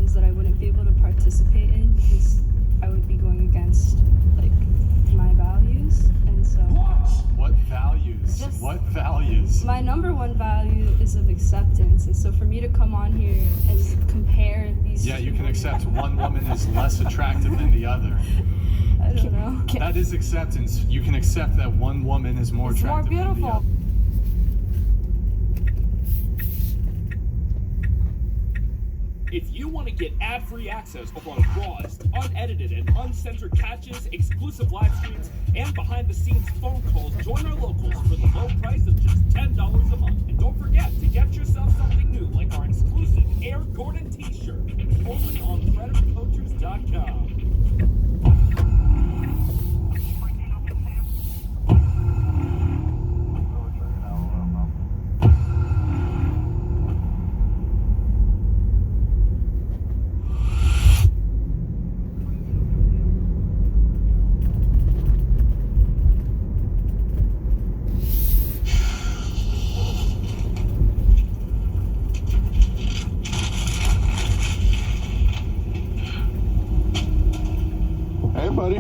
actions that I wouldn't be able to participate in because I would be going against like my values. And so what values? What values? My number one value is of acceptance, and so for me to come on here and compare these you can accept one woman is less attractive than the other. I don't know. That is acceptance. You can accept that one woman is more attractive than the other. If you want to get ad-free access of our rawest, unedited, and uncensored catches, exclusive live streams, and behind-the-scenes phone calls, join our locals for the low price of just $10 a month. And don't forget to get yourself something new, like our exclusive Air Gordon t-shirt, only on PredatorCoachers.com. Hey, buddy.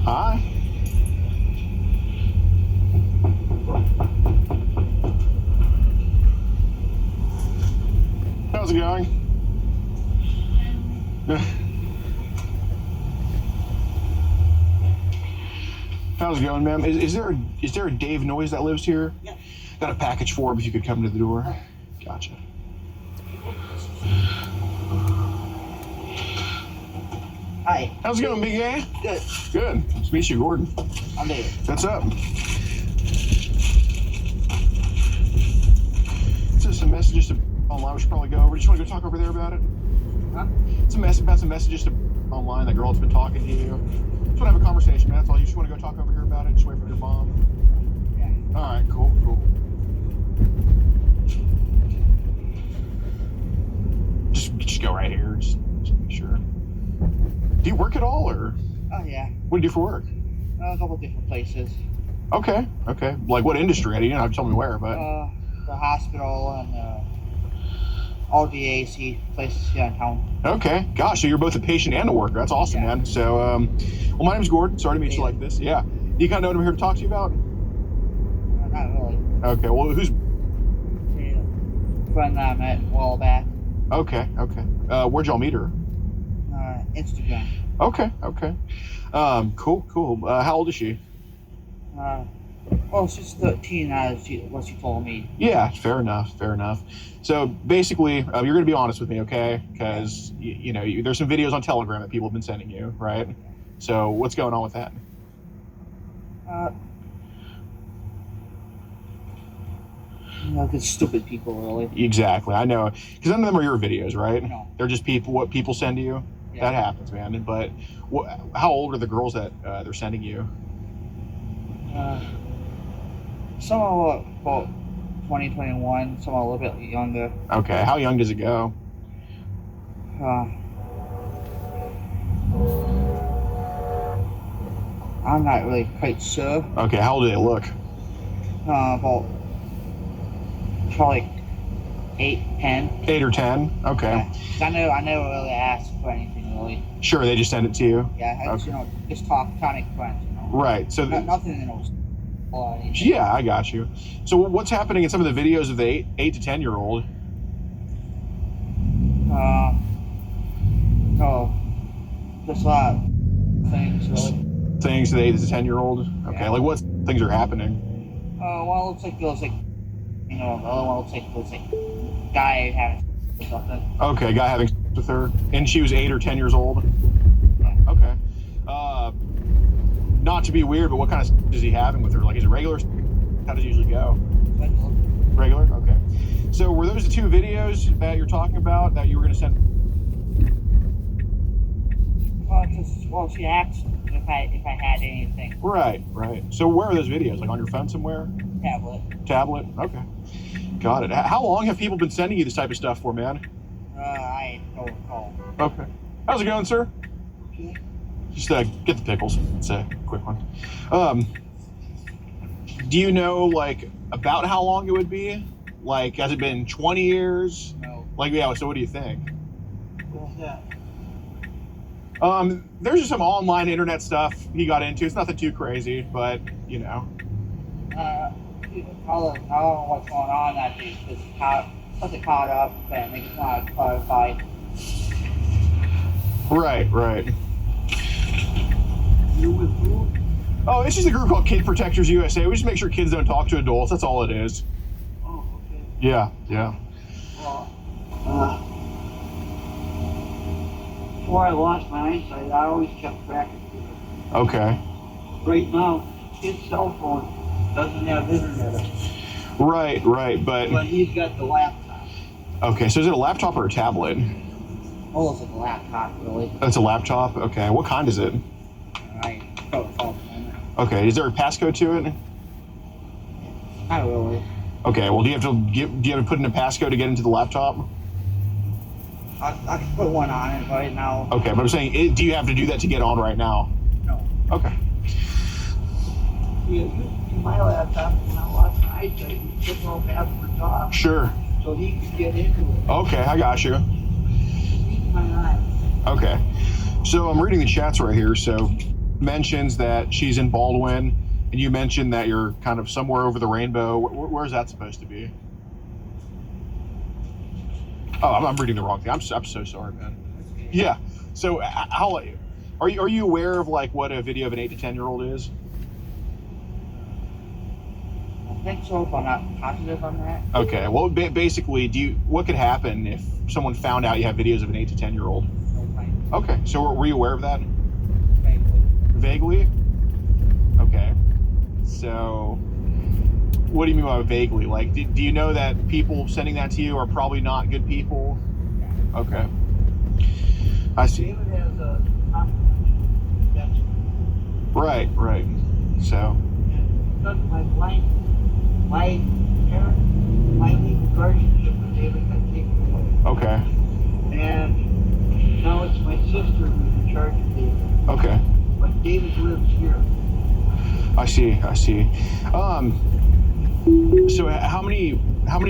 Hi. How's it going? How's it going, ma'am? Is there a Dave Noyes that lives here? Yeah. Got a package for him if you could come to the door. Gotcha. Hi. How's it going, big guy? Good. Good. Nice to meet you, Gordon. I'm David. What's up? It's just some messages to online we should probably go over. Just want to go talk over there about it? Huh? Some messages to online. That girl that's been talking to you. Just want to have a conversation, man. That's all. You just want to go talk over here about it? Just wait for your mom? Yeah. All right, cool. Just go right here. Just make sure. Do you work at all, or? Oh, yeah. What do you do for work? A couple different places. Okay. Like what industry? You don't have to tell me where, but. The hospital and all the AC places here in town. Okay. Gosh, so you're both a patient and a worker. That's awesome, Yeah. man. So, well, my name's Gordon. Sorry to meet you like this. Yeah. Do you kind of know what I'm here to talk to you about? Not really. Okay. Well, who's? A friend that I met a while back. Okay. Where'd y'all meet her? Instagram. Okay. Cool. How old is she? Well, she's 13 as what she told me. Yeah, fair enough. So basically, you're going to be honest with me, okay? Because, there's some videos on Telegram that people have been sending you, right? So what's going on with that? Good stupid people, really. Exactly, I know. Because none of them are your videos, right? No. They're just what people send to you? Yeah. That happens, man. But how old are the girls that they're sending you? Some are about 20, 21, some are a little bit younger. Okay, how young does it go? I'm not really quite sure. Okay, how old do they look? About probably 8, 10. 8 or 10? Okay. Yeah. I never really asked for anything, really. Sure, they just send it to you? Yeah, I just, just talk, tonic friends, Right, so... nothing, Yeah, I got you. So what's happening in some of the videos of the 8 to 10-year-old? Just a lot of things, really. Things to the 8 to 10-year-old? Okay, Yeah. like what things are happening? One looks like those, the other one looks like those, guy having something. Okay, guy having sex with her, and she was 8 or 10 years old? Yeah. Okay. Not to be weird, but what kind of sex is he having with her? Like, is it regular? How does it usually go? Regular? Okay. So were those the 2 videos that you're talking about that you were going to send? Well, she asked if I had anything. Right. So where are those videos? Like on your phone somewhere? Tablet. Tablet? Okay. Got it. How long have people been sending you this type of stuff for, man? I don't recall. Okay. How's it going, sir? Just get the pickles. It's a quick one. Do you know, like, about how long it would be? Like, has it been 20 years? No. Like, yeah, so what do you think? What's that? There's just some online internet stuff he got into. It's nothing too crazy, but, you know. I don't know what's going on that day. Just caught up and it's not clarified. Right. You with who? Oh, it's just a group called Kid Protectors USA. We just make sure kids don't talk to adults. That's all it is. Oh, okay. Yeah. Well, before I lost my eyesight, I always kept track of it. Okay. Right now, his cell phone doesn't have internet. Right, But he's got the laptop. okay, so is it a laptop or a tablet? Oh, it's a laptop, really. It's a laptop? Okay, what kind is it? I don't know. Okay, is there a passcode to it? Not really. Okay, well, do you have to put in a passcode to get into the laptop? I can put one on it right now. Okay, but I'm saying, do you have to do that to get on right now? No. Okay. Yeah, my laptop, when I lost my eyesight, you took no passwords off Sure. so he could get into it. Okay, I got you. Keep my eye. Okay. So I'm reading the chats right here. So mentions that she's in Baldwin, and you mentioned that you're kind of somewhere over the rainbow. Where's that supposed to be? Oh, I'm reading the wrong thing. I'm so sorry, man. Yeah. So how are you aware of like what a video of an 8 to 10-year-old is? I think so, but I'm not positive on that. Okay. Well, basically, what could happen if someone found out you have videos of an 8 to 10-year-old? No plan. Okay. So were you aware of that? Vaguely. Vaguely? Okay. So what do you mean by vaguely? Like, do you know that people sending that to you are probably not good people? Yeah. Okay. I see. David has a confidence. That's Right. So, because my parents, my legal guardianship with David got taken away. okay. And now it's my sister who's in charge of David. Okay. But David lives here. I see. So how many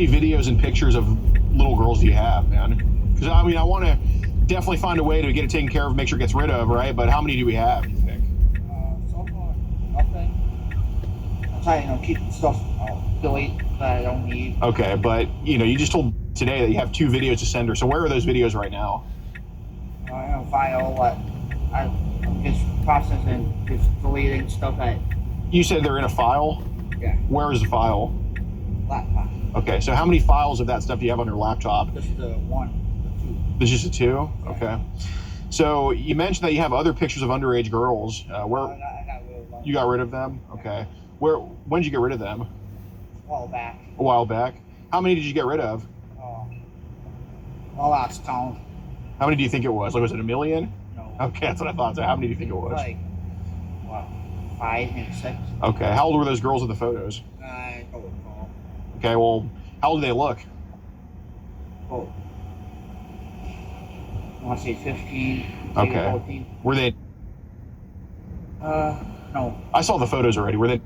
videos and pictures of little girls do you have, man? Because I mean, I want to definitely find a way to get it taken care of, make sure it gets rid of, right? But how many do we have, do you think? So far, nothing. I'm trying to keep stuff delete that I don't need. Okay, but you just told today that you have 2 videos to send her. So where are those videos right now? I have a file what I'm just processing, just deleting stuff that. You said they're in a file? Yeah. Where is the file? Laptop. Okay, so how many files of that stuff do you have on your laptop? Just the one, the two. There's just a 2? Okay. So you mentioned that you have other pictures of underage girls. Where I got rid of them. you got rid of them? Okay. When did you get rid of them? A while back. A while back. How many did you get rid of? Well, that's count. How many do you think it was? Like, was it 1 million? No. Okay, that's what I thought. So how many do you think it was? Like, what, 5 and 6? Okay. How old were those girls in the photos? I don't recall. Okay. Well, how old do they look? Oh. I want to say 15. Maybe Okay. 14. Were they? No. I saw the photos already. Were they?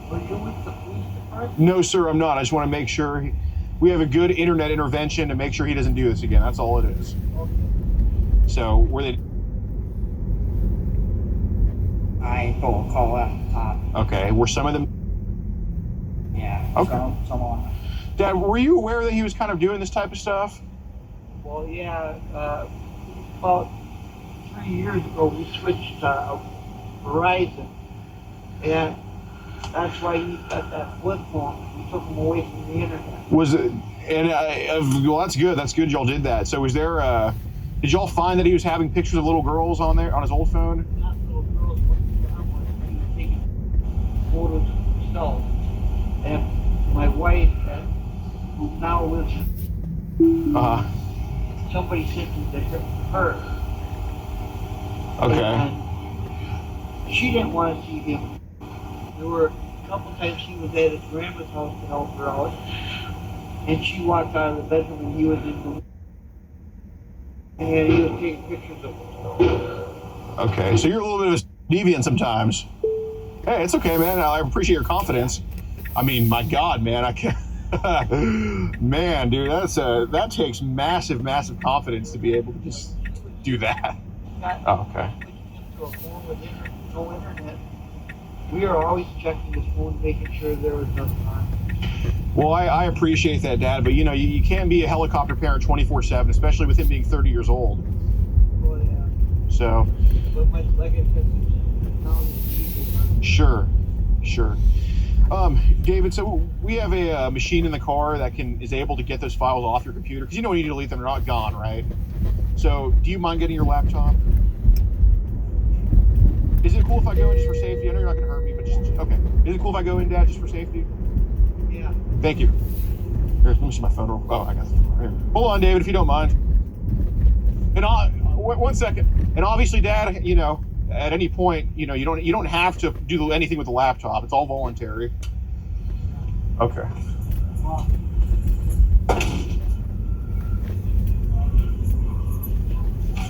Were you with the police department? No, sir, I'm not. I just want to make sure we have a good internet intervention to make sure he doesn't do this again. That's all it is. Okay. So, were they? I don't recall at the time. Okay. Were some of them? Yeah. Okay. Someone. Dad, were you aware that he was kind of doing this type of stuff? Well, yeah, about 3 years ago we switched to Verizon, and that's why he got that flip phone. We took him away from the internet. Was it? And well, that's good. That's good. Y'all did that. So, was there? Did y'all find that he was having pictures of little girls on there on his old phone? Not little girls, but he was taking photos of himself. And my wife, who now lives, somebody sent him to her. Okay. And she didn't want to see him. There were couple times he was at his grandma's house to help her out, and she walked out of the bedroom and he was in the and he was taking pictures of himself. Okay, so you're a little bit of a deviant sometimes. Hey, it's okay, man. I appreciate your confidence. I mean, my God, man, I can't. Man, dude, that takes massive confidence to be able to just do that. Oh, okay. To a phone with no internet. We are always checking his phone, making sure there was nothing on. Well, I appreciate that, Dad, but you can't be a helicopter parent 24/7, especially with him being 30 years old. Oh yeah. So. But like I said, it's easy. Sure. David, so we have a machine in the car that is able to get those files off your computer, because when you delete them, they're not gone, right? So, do you mind getting your laptop? Is it cool if I go in just for safety? I know you're not going to hurt me, but just, okay. Is it cool if I go in, Dad, just for safety? Yeah. Thank you. Here, let me see my phone real. Oh, I got it. Here. Hold on, David, if you don't mind. And 1 second. And obviously, Dad, at any point, you don't have to do anything with the laptop. It's all voluntary. Okay.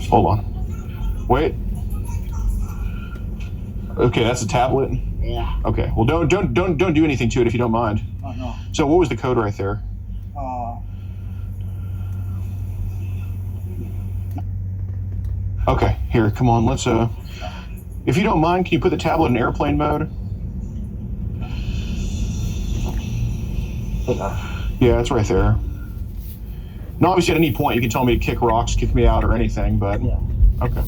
Hold on. Wait. Okay, that's a tablet. Yeah. Okay. Well, don't do anything to it if you don't mind. Oh no. So, what was the code right there? Okay. Here, come on. Let's if you don't mind, can you put the tablet in airplane mode? Yeah, it's right there. Now, obviously, at any point, you can tell me to kick rocks, kick me out, or anything, but... Yeah. Okay.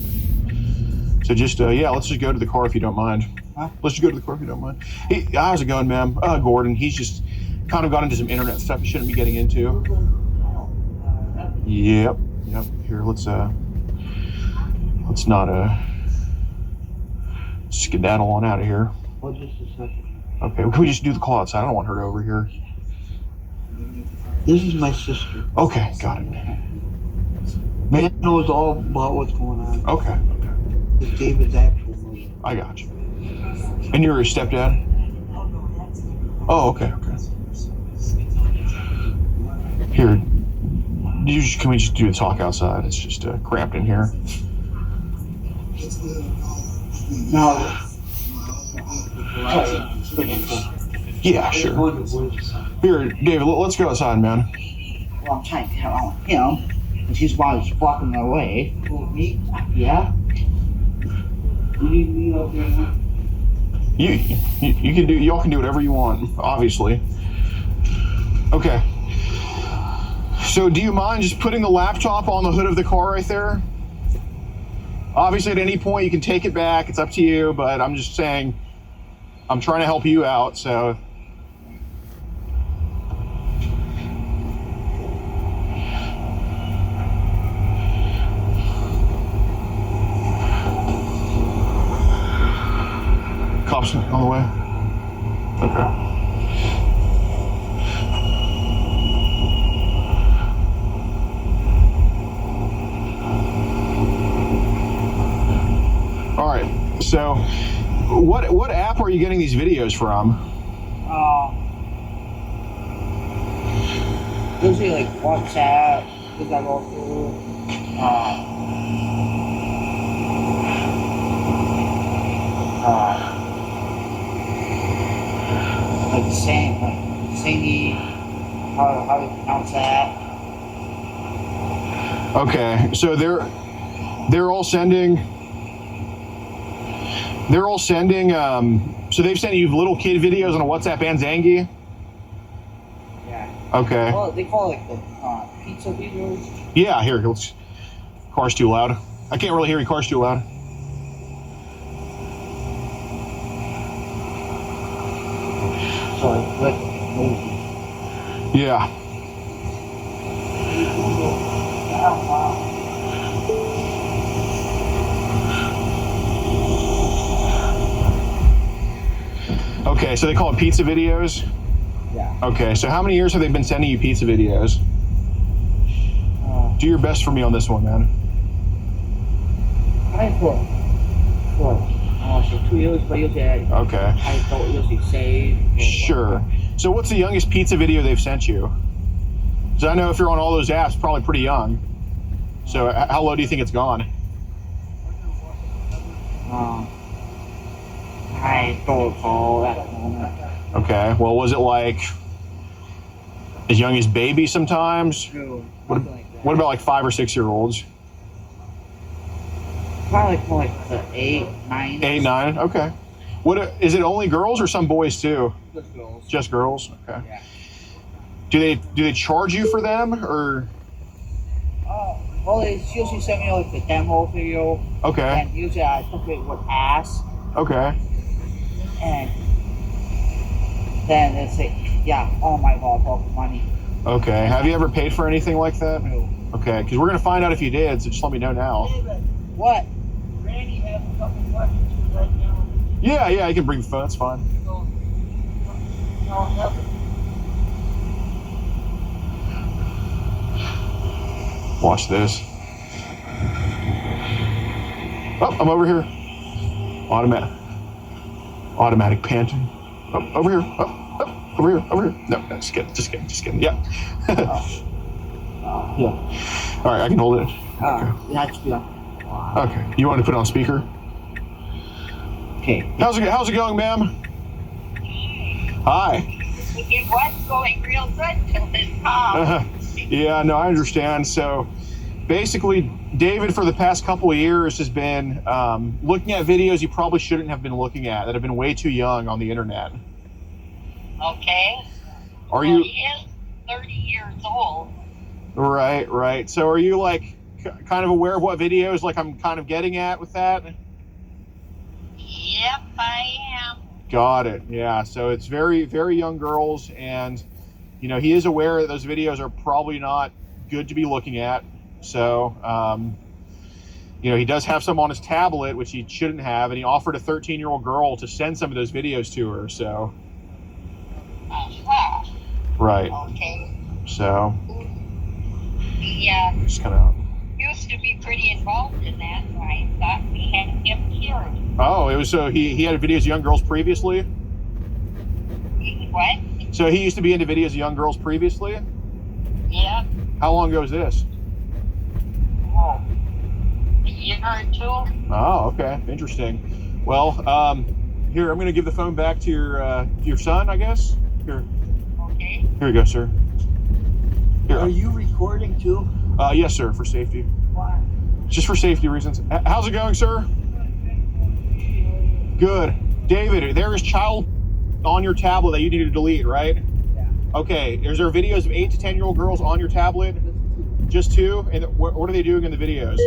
So just, let's just go to the car if you don't mind. Huh? Let's just go to the car if you don't mind. Hey, how's it going, ma'am? Gordon, he's just kind of got into some internet stuff he shouldn't be getting into. Yep. Here, let's not, skedaddle on out of here. Oh, just a second. Okay, can we just do the call outside? I don't want her over here. This is my sister. Okay, got it. Man knows all about what's going on. Okay. It's David's actual mother. I got you. And you're his stepdad? Oh, okay. Here, can we just do the talk outside? It's just cramped in here. No. Yeah, sure. Here, David, let's go outside, man. Well, I'm trying to get around him, and he's blocking my way. Me? Yeah. You need me out there now? You can do. Y'all can do whatever you want, obviously. Okay. So, do you mind just putting the laptop on the hood of the car right there? Obviously, at any point, you can take it back. It's up to you, but I'm just saying, I'm trying to help you out, so. Cops on the way? Okay. All right, so what app are you getting these videos from? Usually like WhatsApp, because I go through, like Singy, how do you pronounce that? Okay, so they're all sending. So they've sent you little kid videos on a WhatsApp and Zangy? Yeah. Okay. Well, they call it like the pizza videos. Yeah, here, car's too loud. I can't really hear you, car's too loud. So I click movie. Yeah. Oh, wow. Okay, so they call it pizza videos? Yeah. Okay, so how many years have they been sending you pizza videos? Do your best for me on this one, man. I put Oh, so 2 years, but usually Okay. I don't usually save. Sure. So what's the youngest pizza video they've sent you? So I know if you're on all those apps, probably pretty young. So how low do you think it's gone? I don't recall at the moment. Okay. Well, was it like as young as baby sometimes? True. What, Something like that. what about like 5 or 6 year olds? Probably more like the 8, 9. 8, 9. Okay. What is it? Only girls or some boys too? Just girls. Just girls. Okay. Yeah. Do they charge you for them or? Well, they usually send me like the demo video, Okay. and usually I simply would ask, Okay. and then they say, yeah, oh my god, for money. Okay. Have you ever paid for anything like that? No. Okay. Because we're gonna find out if you did. So just let me know now. What? Randy has a couple questions right now. Yeah. I can bring the phone. That's fine. Watch this. Oh, I'm over here. Automatic panting. Oh, over here. Oh, over here. No, just kidding. Yeah. Yeah. All right, I can hold it. That's good. Okay. You want to put it on speaker? Okay. How's it going, ma'am? Hi. It was going real good till this call. Yeah, no, I understand. So basically, David, for the past couple of years, has been looking at videos you probably shouldn't have been looking at that have been way too young on the internet. Okay. Are Well, you he is 30 years old. right? So are you like kind of aware of what videos like I'm kind of getting at with that? Yep, I am. Got it. Yeah. So it's very, very young girls, and he is aware that those videos are probably not good to be looking at. So, he does have some on his tablet, which he shouldn't have, and he offered a 13-year-old girl to send some of those videos to her. So, Uh-huh. right. Okay. So, He just kind of. used to be pretty involved in that, so I thought we had him cured. Oh, it was so he had videos of young girls previously. What? So he used to be into videos of young girls previously. Yep. How long ago was this? Oh. A year or two? Oh, okay, interesting. Well, here I'm going to give the phone back to your son, I guess. Here Okay. you go, sir. Here. Are you recording too? Yes, sir, for safety. Why? Just for safety reasons. How's it going, sir? Good. David, there is child on your tablet that you need to delete, right? Yeah. Okay. Is there videos of 8 to 10-year-old girls on your tablet? Just 2? And what are they doing in the videos?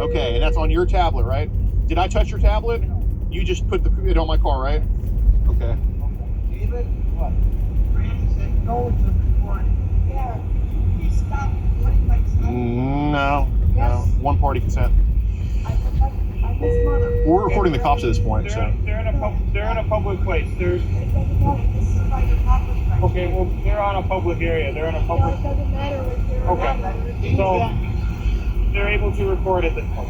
Okay, and that's on your tablet, right? Did I touch your tablet? You just put it on my car, right? Okay. David? What? Randy said no to recording. Yeah. He stopped recording my son. No. One party consent. I'm his mother. We're recording the cops at this point, so. They're in a public place. It doesn't matter. This is like a public place. Okay, well, they're on a public area. They're in a public. It doesn't matter if they're Okay. So they're able to record at this point.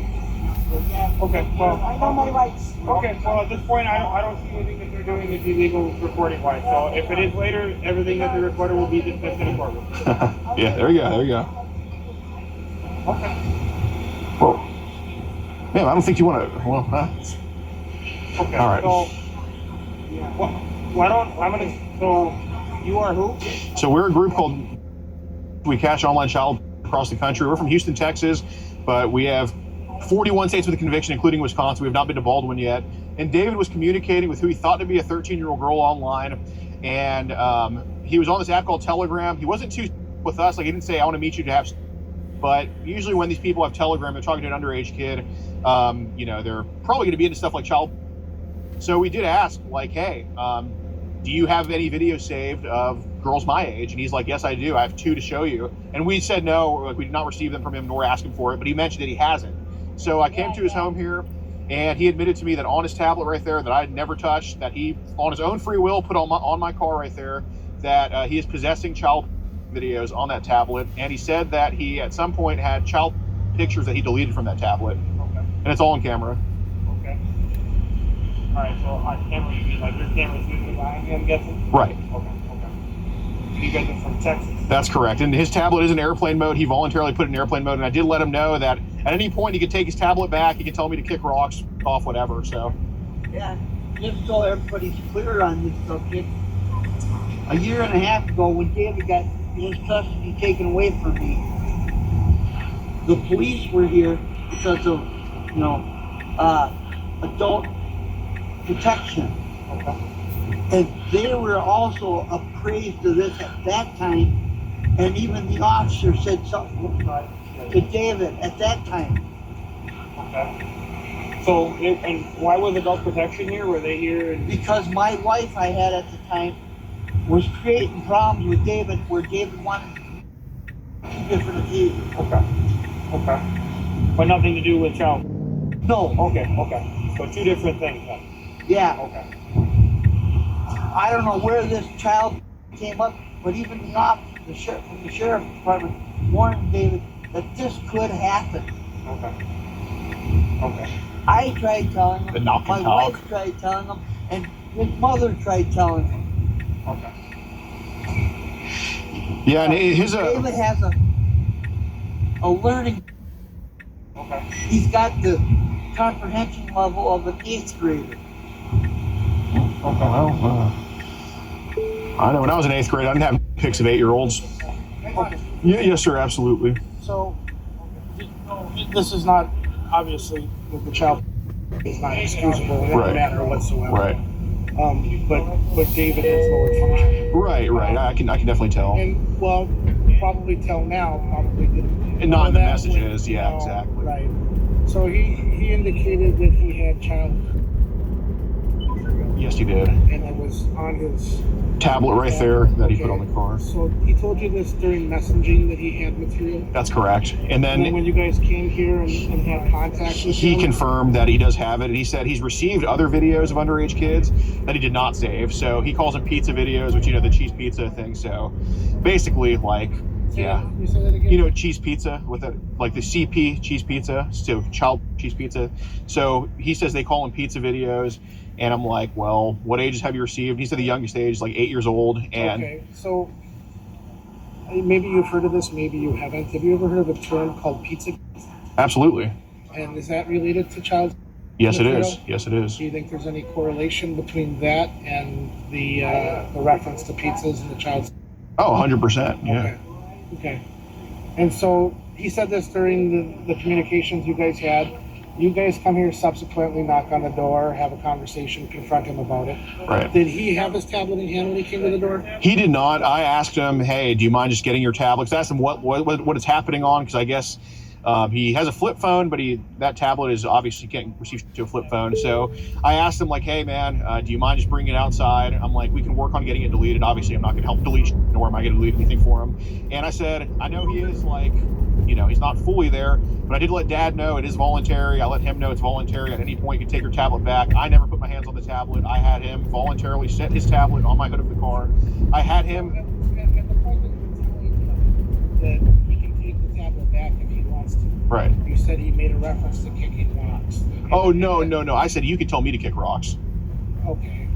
Okay. Well. I know my rights. Okay. Well, at this point, I don't see anything that they're doing is illegal recording wise. So if it is later, everything that they recorded will be dismissed in a courtroom. Yeah, there you go. Okay. Whoa. Man, I don't think you want to. Well, Okay. All right. So. Why don't I'm gonna? So you are who? So we're a group called We Catch Online Child across the country. We're from Houston, Texas, but we have 41 states with a conviction, including Wisconsin. We have not been to Baldwin yet. And David was communicating with who he thought to be a 13-year-old girl online, and he was on this app called Telegram. He wasn't too with us. Like, he didn't say, "I want to meet you to have." But usually when these people have Telegram, they're talking to an underage kid. They're probably going to be into stuff like child. So we did ask, like, hey, do you have any videos saved of girls my age? And he's like, yes, I do. I have 2 to show you. And we said no, like, we did not receive them from him nor ask him for it, but he mentioned that he hasn't. So I came to his home here, and he admitted to me that on his tablet right there that I had never touched, that he, on his own free will, put on my car right there, that he is possessing child videos on that tablet. And he said that he, at some point, had child pictures that he deleted from that tablet. Okay. And it's all on camera. Okay. Alright, so on camera you mean like your camera's usually behind me, I'm guessing? Right. Okay. So you guys are from Texas? That's correct. And his tablet is in airplane mode. He voluntarily put it in airplane mode, and I did let him know that at any point he could take his tablet back. He could tell me to kick rocks, off, whatever. So. Yeah, just so everybody's clear on this subject, a year and a half ago when David got his custody taken away from me, the police were here because of, adult protection. Okay. And they were also appraised of this at that time, and even the officer said something to David at that time. Okay. So, and why was adult protection here? Were they here? Because my wife I had at the time was creating problems with David, where David wanted two different occasions. Okay. But nothing to do with child? No. Okay. So two different things then? Yeah. Okay. I don't know where this child came up, but even the officer, the sheriff's department warned David that this could happen. Okay. I tried telling him, knock my and talk. wife tried telling him, and his mother tried telling him. Okay. Yeah, and his David has a learning. Okay. He's got the comprehension level of an 8th grader. Well, I know when I was in 8th grade, I didn't have pics of 8-year-olds. Yeah, yes, sir, absolutely. So, this is not, obviously, the child is not excusable in Right. any manner whatsoever. Right. But David has lower function. Right. I can definitely tell. And, well, probably till now, probably didn't. And not in the that messages, when- yeah, no, exactly. Right. So he indicated that he had child, Yes, he did. and it was on his Tablet right there that he put on the car. So he told you this during messaging that he had material? That's correct. And And then then when you guys came here and had contact with he him? confirmed that he does have it, and he said he's received other videos of underage kids that he did not save. So he calls them pizza videos, which, the cheese pizza thing. So basically, like, yeah. You say that again? Cheese pizza with it, like the CP cheese pizza, so child cheese pizza. So he says they call them pizza videos, and I'm like, well, what ages have you received? He said the youngest age is like 8 years old, and Okay, so maybe you've heard of this, maybe you haven't. Have you ever heard of a term called pizza? absolutely, And is that related to child? yes, it material? is. Yes, it is. Do you think there's any correlation between that and the reference to pizzas and the child? Oh, 100%. Yeah. Okay. And so he said this during the communications you guys had. You guys come here subsequently, knock on the door, have a conversation, confront him about it. Right. Did he have his tablet in hand when he came to the door? He did not. I asked him, hey, do you mind just getting your tablet? 'Cause I asked him what is happening on, because I guess he has a flip phone, but that tablet is obviously can't receive to a flip phone. So I asked him, like, hey, man, do you mind just bringing it outside? I'm like, we can work on getting it deleted. Obviously, I'm not going to help delete, nor am I going to delete anything for him. And I said, I know he is, like, he's not fully there, but I did let Dad know it is voluntary. I let him know it's voluntary. At any point, you can take your tablet back. I never put my hands on the tablet. I had him voluntarily set his tablet on my hood of the car. I had him. At the point that you're telling him that he can take the tablet back if he wants to, Right. you said he made a reference to kicking rocks. Oh, no. I said, you could tell me to kick rocks. Okay.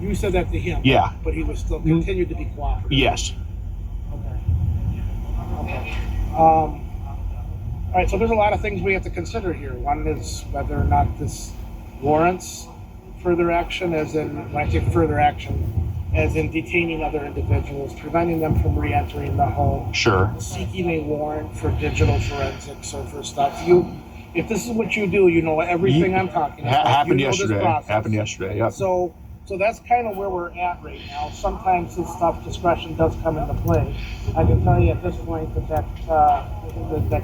You said that to him. Yeah. But he was still continued to be cooperative. Yes. Okay. All right, so there's a lot of things we have to consider here. One is whether or not this warrants further action, as in, when I say further action, as in detaining other individuals, preventing them from re-entering the home, Sure. seeking a warrant for digital forensics or for stuff. If this is what you do, you know everything I'm talking about. Happened You know this yesterday. process. Happened yesterday. Yep. So that's kind of where we're at right now. Sometimes this stuff, discretion does come into play. I can tell you at this point that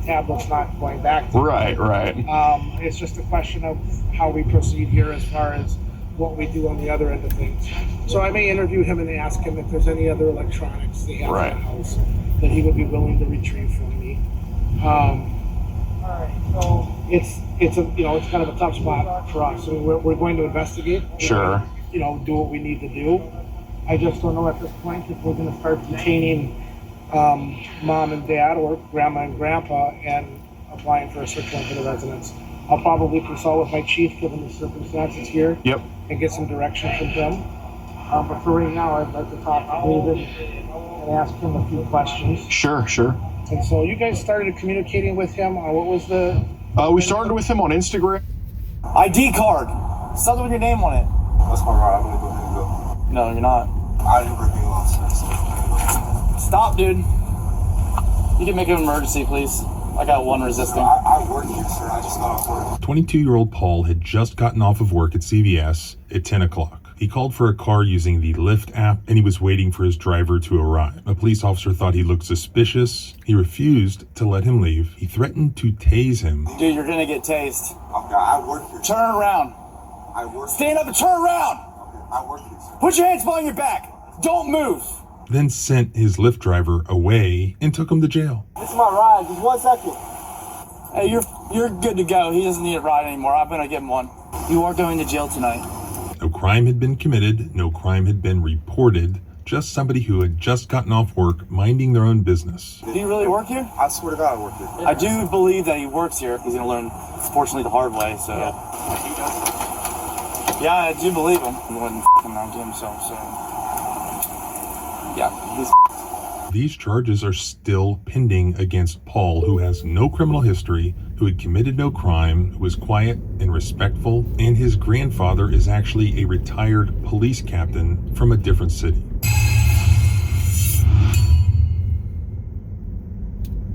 tablet's not going back to Right. it's just a question of how we proceed here as far as what we do on the other end of things. So I may interview him and ask him if there's any other electronics they have Right. in the house that he would be willing to retrieve from me. So it's kind of a tough spot for us. So we're going to investigate. Sure. Do what we need to do. I just don't know at this point if we're going to start detaining mom and dad or grandma and grandpa and applying for a search warrant for the residence. I'll probably consult with my chief given the circumstances here. Yep. And get some direction from him. But for right now, I'd like to talk to David and ask him a few questions. Sure, sure. And so you guys started communicating with him. What was the... We started with him on Instagram. ID card. Something with your name on it. That's my ride. I'm gonna go ahead and go. No, you're not. I didn't break any laws, sir. So Stop, dude. You can make an emergency, please. I got one resisting. I work here, sir. I just got off work. 22-year-old Paul had just gotten off of work at CVS at 10 o'clock. He called for a car using the Lyft app, and he was waiting for his driver to arrive. A police officer thought he looked suspicious. He refused to let him leave. He threatened to tase him. Dude, you're gonna get tased. Okay, I work here. Turn around. I work here. Stand up and turn around. Okay, I work here, sir. Put your hands behind your back. Don't move. Then sent his Lyft driver away and took him to jail. This is my ride. Just 1 second. Hey, you're good to go. He doesn't need a ride anymore. I'm gonna give him one. You are going to jail tonight. No crime had been committed. No crime had been reported. Just somebody who had just gotten off work, minding their own business. Do you really work here? I swear to God, I work here. I do believe that he works here. He's gonna learn, fortunately, the hard way. So. Yeah, I do believe him. He wouldn't f***ing around to himself. So. Yeah, he's. These charges are still pending against Paul, who has no criminal history, who had committed no crime, who was quiet and respectful, and his grandfather is actually a retired police captain from a different city.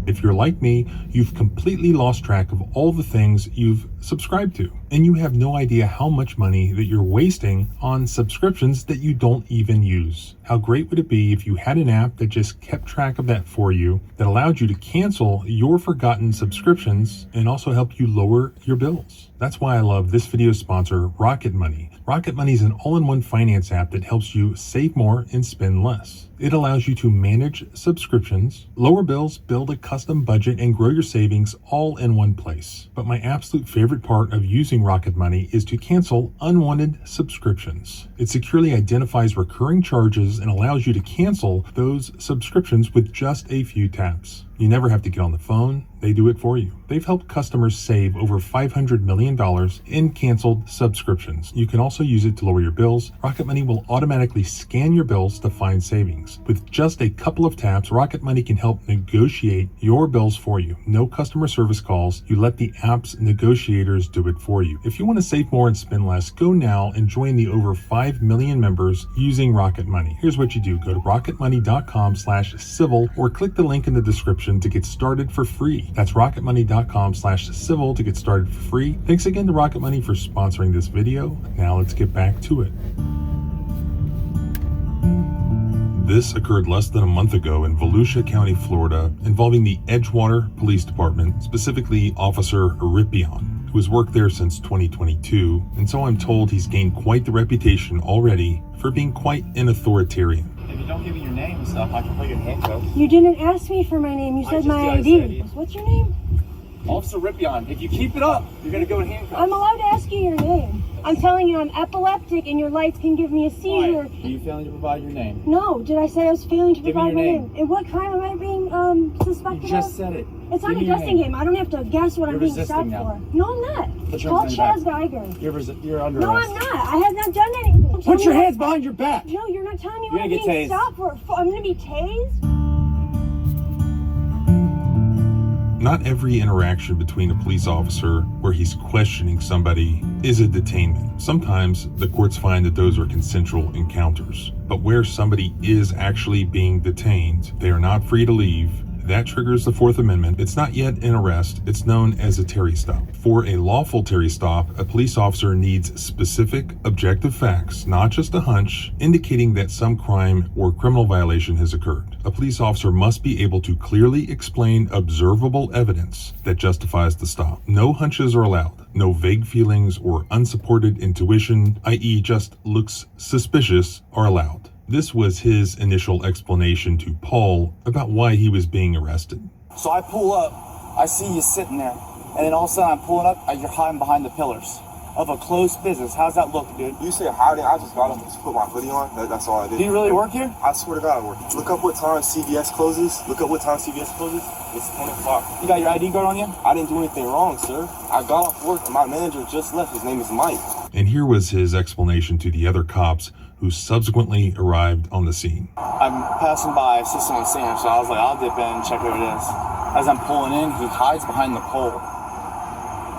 If you're like me, you've completely lost track of all the things you've subscribed to, and you have no idea how much money that you're wasting on subscriptions that you don't even use. How great would it be if you had an app that just kept track of that for you, that allowed you to cancel your forgotten subscriptions and also help you lower your bills? That's why I love this video's sponsor, Rocket Money. Rocket Money is an all-in-one finance app that helps you save more and spend less. It allows you to manage subscriptions, lower bills, build a custom budget, and grow your savings all in one place. But my absolute favorite part of using Rocket Money is to cancel unwanted subscriptions. It securely identifies recurring charges and allows you to cancel those subscriptions with just a few taps. You never have to get on the phone. They do it for you. They've helped customers save over $500 million in canceled subscriptions. You can also use it to lower your bills. Rocket Money will automatically scan your bills to find savings. With just a couple of taps, Rocket Money can help negotiate your bills for you. No customer service calls. You let the app's negotiators do it for you. If you want to save more and spend less, go now and join the over 5 million members using Rocket Money. Here's what you do. Go to rocketmoney.com/civil or click the link in the description to get started for free. That's rocketmoney.com/civil to get started for free. Thanks again to Rocket Money for sponsoring this video. Now let's get back to it. This occurred less than a month ago in Volusia County, Florida, involving the Edgewater Police Department, specifically Officer Ripion, who has worked there since 2022, and so I'm told he's gained quite the reputation already for being quite an authoritarian. If you don't give me your name and stuff, I can put you in handcuffs. You didn't ask me for my name. You said my ID. What's your name? Officer Ripion. If you keep it up, you're gonna go in handcuffs. I'm allowed to ask you your name. I'm telling you I'm epileptic and your lights can give me a seizure. Are you failing to provide your name? No, did I say I was failing to Give me provide your my name. name? And what crime am I being suspected You just of? said it. It's not Give a me your guessing name. game. I don't have to guess what You're I'm being resisting stopped now. for. No, I'm not. Put your Call hands behind Chaz your back. Geiger. You're under No, arrest. I'm not. I have not done anything. Tell Put me your what- hands behind your back. No, you're not telling me You're what I'm gonna being get tased. stopped for. I'm going to be tased? Not every interaction between a police officer where he's questioning somebody is a detainment. Sometimes the courts find that those are consensual encounters. But where somebody is actually being detained, they are not free to leave. That triggers the Fourth Amendment. It's not yet an arrest. It's known as a Terry stop. For a lawful Terry stop, a police officer needs specific, objective facts, not just a hunch, indicating that some crime or criminal violation has occurred. A police officer must be able to clearly explain observable evidence that justifies the stop. No hunches are allowed. No vague feelings or unsupported intuition, i.e. just looks suspicious, are allowed. This was his initial explanation to Paul about why he was being arrested. So I pull up, I see you sitting there, and then all of a sudden I'm pulling up, you're hiding behind the pillars. of a closed business. How's that look, dude? You say hiding, I just got up and just put my hoodie on. That's all I did. Do you really work here? I swear to God I work here. Look up what time CVS closes. Look up what time CVS closes. It's 10 o'clock. You got your ID card on you? I didn't do anything wrong, sir. I got off work and my manager just left. His name is Mike. And here was his explanation to the other cops who subsequently arrived on the scene. I'm passing by assistant singer, so I was like, I'll dip in and check who it is. As I'm pulling in, he hides behind the pole.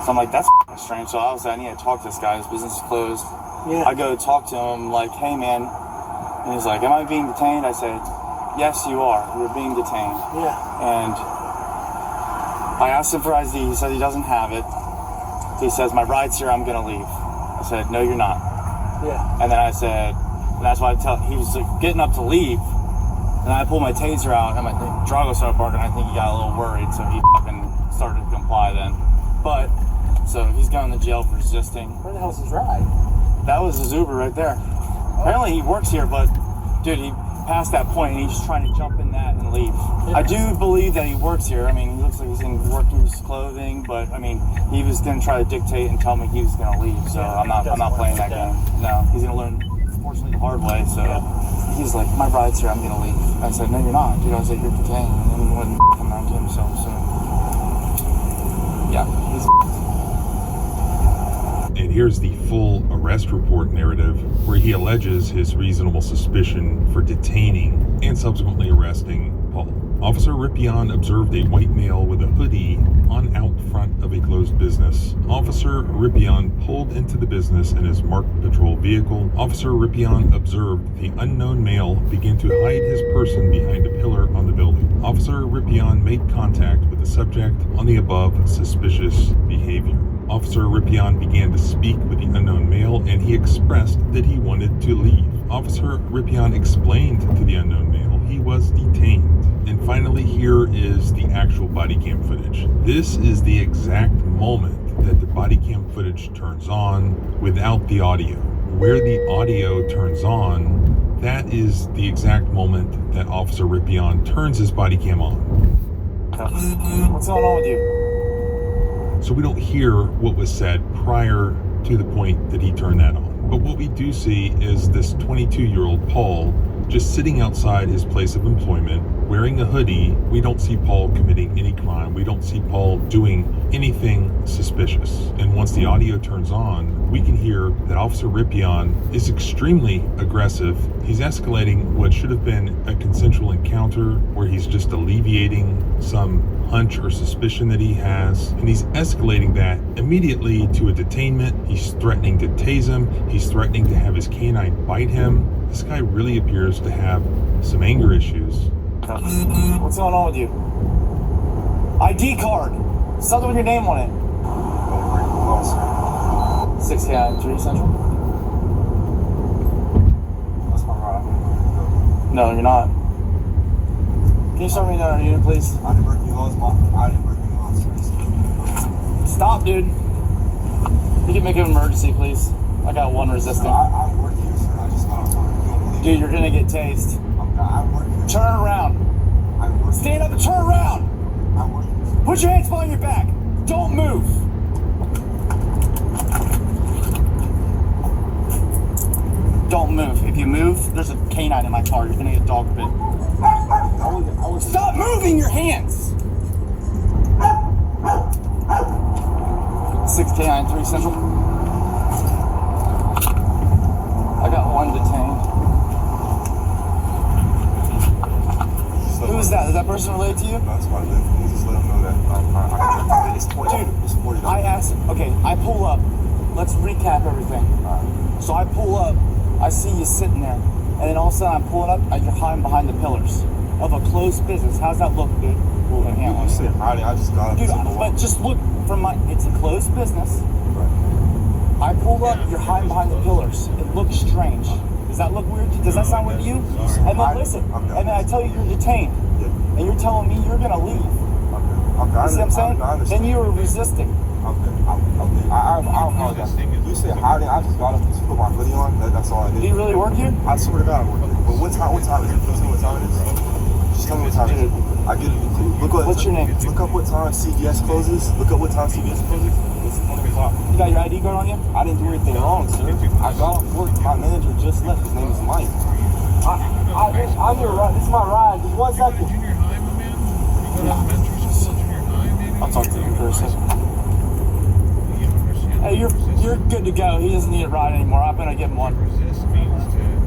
So I'm like, that's strange. So I was like, I need to talk to this guy. His business is closed. Yeah. I go talk to him, like, hey man. And he's like, am I being detained? I said, yes, you are. You're being detained. Yeah. And I asked him for ID. He said he doesn't have it. He says, my ride's here, I'm gonna leave. I said, no, you're not. Yeah. And then I said, and that's why he was like, getting up to leave. And I pulled my taser out, and my Drago started barking. I think he got a little worried, so he fucking started to comply then. But, so he's going to jail for resisting. Where the hell's his ride? That was his Uber right there. Apparently he works here, but, dude, he passed that point, and he's just trying to jump in that and leave. I do believe that he works here. I mean, he looks like he's in workers' clothing, but, I mean, he was going to try to dictate and tell me he was going to leave, so I'm not playing that game. No, he's going to learn, unfortunately, the hard way, so he's like, my ride's here, I'm going to leave. I said, no, you're not, dude. I said, you're detained, and then he wouldn't come around to himself, so, yeah, he's... And here's the full arrest report narrative where he alleges his reasonable suspicion for detaining and subsequently arresting Paul. Officer Ripion observed a white male with a hoodie on out front of a closed business. Officer Ripion pulled into the business in his marked patrol vehicle. Officer Ripion observed the unknown male begin to hide his person behind a pillar on the building. Officer Ripion made contact with the subject on the above suspicious behavior. Officer Ripion began to speak with the unknown male, and he expressed that he wanted to leave. Officer Ripion explained to the unknown male he was detained. And finally, here is the actual body cam footage. This is the exact moment that the body cam footage turns on without the audio. Where the audio turns on, that is the exact moment that Officer Ripion turns his body cam on. What's going on with you? So we don't hear what was said prior to the point that he turned that on. But what we do see is this 22-year-old Paul just sitting outside his place of employment, wearing a hoodie. We don't see Paul committing any crime. We don't see Paul doing anything suspicious. And once the audio turns on, we can hear that Officer Ripion is extremely aggressive. He's escalating what should have been a consensual encounter where he's just alleviating some hunch or suspicion that he has, and he's escalating that immediately to a detainment. He's threatening to tase him. He's threatening to have his canine bite him. This guy really appears to have some anger issues. What's going on with you? ID card. Something with your name on it. 6K3 Central. That's my ride. No, you're not. Can you start me another unit, please? I didn't break any laws, I didn't break any laws. Stop, dude. You can make an emergency, please. I got one resisting. I work here, sir. I just got off work. Dude, you're gonna get tased. I work here. Turn around. I work here. Stand up and turn around. I work here. Put your hands behind your back. Don't move. Don't move. If you move, there's a canine in my car. You're gonna get dog bit. Stop moving your hands. 6K93 Central. I got one detained. Who is that? Is that person related to you? That's why I live. You just let them know that. It's $40. I asked, okay, I pull up. Let's recap everything. So I pull up, I see you sitting there, and then all of a sudden I'm pulling up, and you're hiding behind the pillars of a closed business. How's that look, dude? You said hiding, I just got up. Dude, but just look from it's a closed business. Right. I pulled up, you're hiding behind the pillars. It looks strange. Does that look weird? Does that sound weird to you? And then listen, and then I tell you you're detained, and you're telling me you're gonna leave. You see what I'm saying? Then you were resisting. I apologize. You said hiding, I just got up and just put my hoodie on. That's all I did. Do you really work here? I swear to God I work here. But what time is it? Just tell me what time it is. Just tell me what time it is. I get it. What's your name? Look up what time CVS closes. Look up what time CVS closes. It's 20 You got your ID card on you? I didn't do anything wrong, sir. I got off work. My manager just left. His name is Mike. I'm here, right? This is my ride. Just 1 second. Junior high, my man? You go to elementary school, junior high, maybe? I'll talk to you for a second. Hey, you're good to go. He doesn't need a ride anymore. I'm gonna give him one.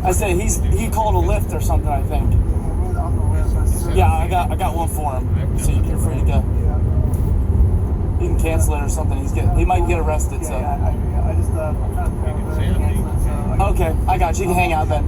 I said he called a lift or something, I think. Yeah, I got one for him. So you're free to go. You can cancel it or something. He might get arrested. So. I just I'm trying to cancel it. Okay, I got you. You can hang out then.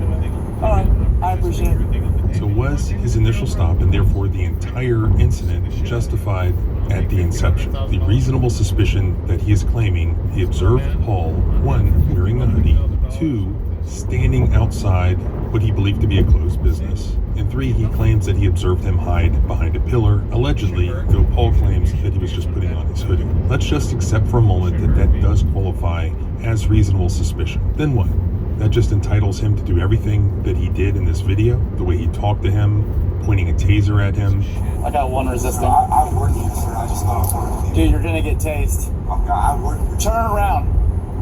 All right, I appreciate it. So was his initial stop and therefore the entire incident justified at the inception? The reasonable suspicion that he is claiming he observed Paul, 1, wearing a hoodie, 2, standing outside what he believed to be a closed business, and 3, he claims that he observed him hide behind a pillar, allegedly, though Paul claims that he was just putting on his hoodie. Let's just accept for a moment that that does qualify as reasonable suspicion. Then what? That just entitles him to do everything that he did in this video, the way he talked to him, pointing a taser at him. I got one resisting. I work here, sir. I just got off work. Dude, you're gonna get tased. Okay, I work here. Turn around.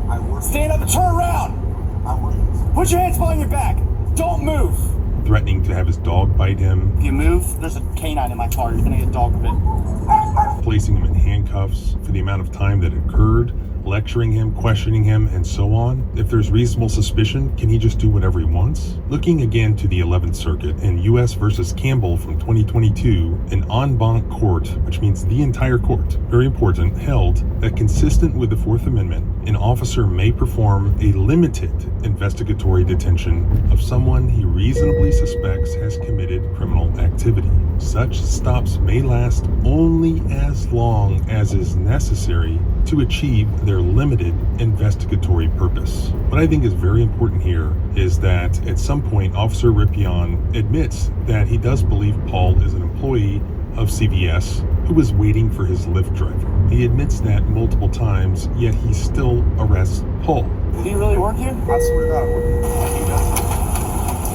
I work. Stand up and turn around. I work here. Put your hands behind your back. Don't move. Threatening to have his dog bite him. If you move, there's a canine in my car. You're gonna get dog bit. Placing him in handcuffs for the amount of time that occurred. Lecturing him, questioning him, and so on. If there's reasonable suspicion, can he just do whatever he wants? Looking again to the 11th Circuit in U.S. versus Campbell from 2022, an en banc court, which means the entire court, very important, held that consistent with the Fourth Amendment, an officer may perform a limited investigatory detention of someone he reasonably suspects has committed criminal activity. Such stops may last only as long as is necessary to achieve their limited investigatory purpose. What I think is very important here is that at some point, Officer Ripion admits that he does believe Paul is an employee of CVS who was waiting for his Lyft driver. He admits that multiple times, yet he still arrests Paul. Did he really work here? I swear to God, I work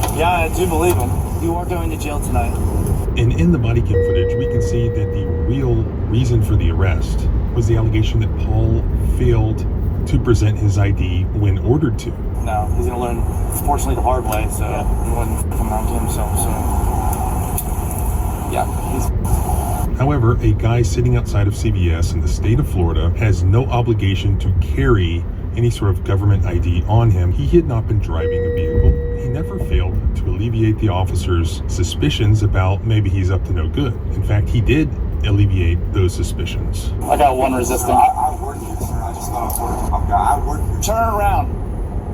here. Yeah, I do believe him. You are going to jail tonight. And in the body cam footage, we can see that the real reason for the arrest was the allegation that Paul failed to present his ID when ordered to. No, he's gonna learn, fortunately, the hard way, so he wouldn't come around to himself, so. Yeah, he's... However, a guy sitting outside of CVS in the state of Florida has no obligation to carry any sort of government ID on him. He had not been driving a vehicle. He never failed to alleviate the officer's suspicions about maybe he's up to no good. In fact, he did alleviate those suspicions. I got one resisting. I work here, sir. I just got off work. Okay, I work here. Turn around.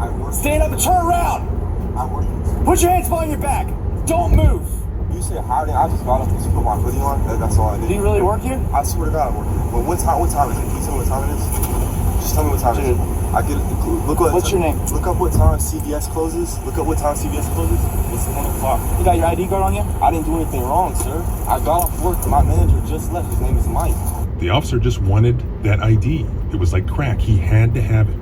I work. Stand up and turn around. I work here. Put your hands behind your back. Don't move. You said hiding. I just got up and just put my hoodie on. That's all I did. Do you really work here? I swear to God, I work here. But what time is it? Can you tell me what time it is? Just tell me what time it is. I get it. Look what. What's your name? Look up what time CVS closes. Look up what time CVS closes. It's 1 o'clock. You got your ID card on you? I didn't do anything wrong, sir. I got off work. My manager just left. His name is Mike. The officer just wanted that ID. It was like crack. He had to have it.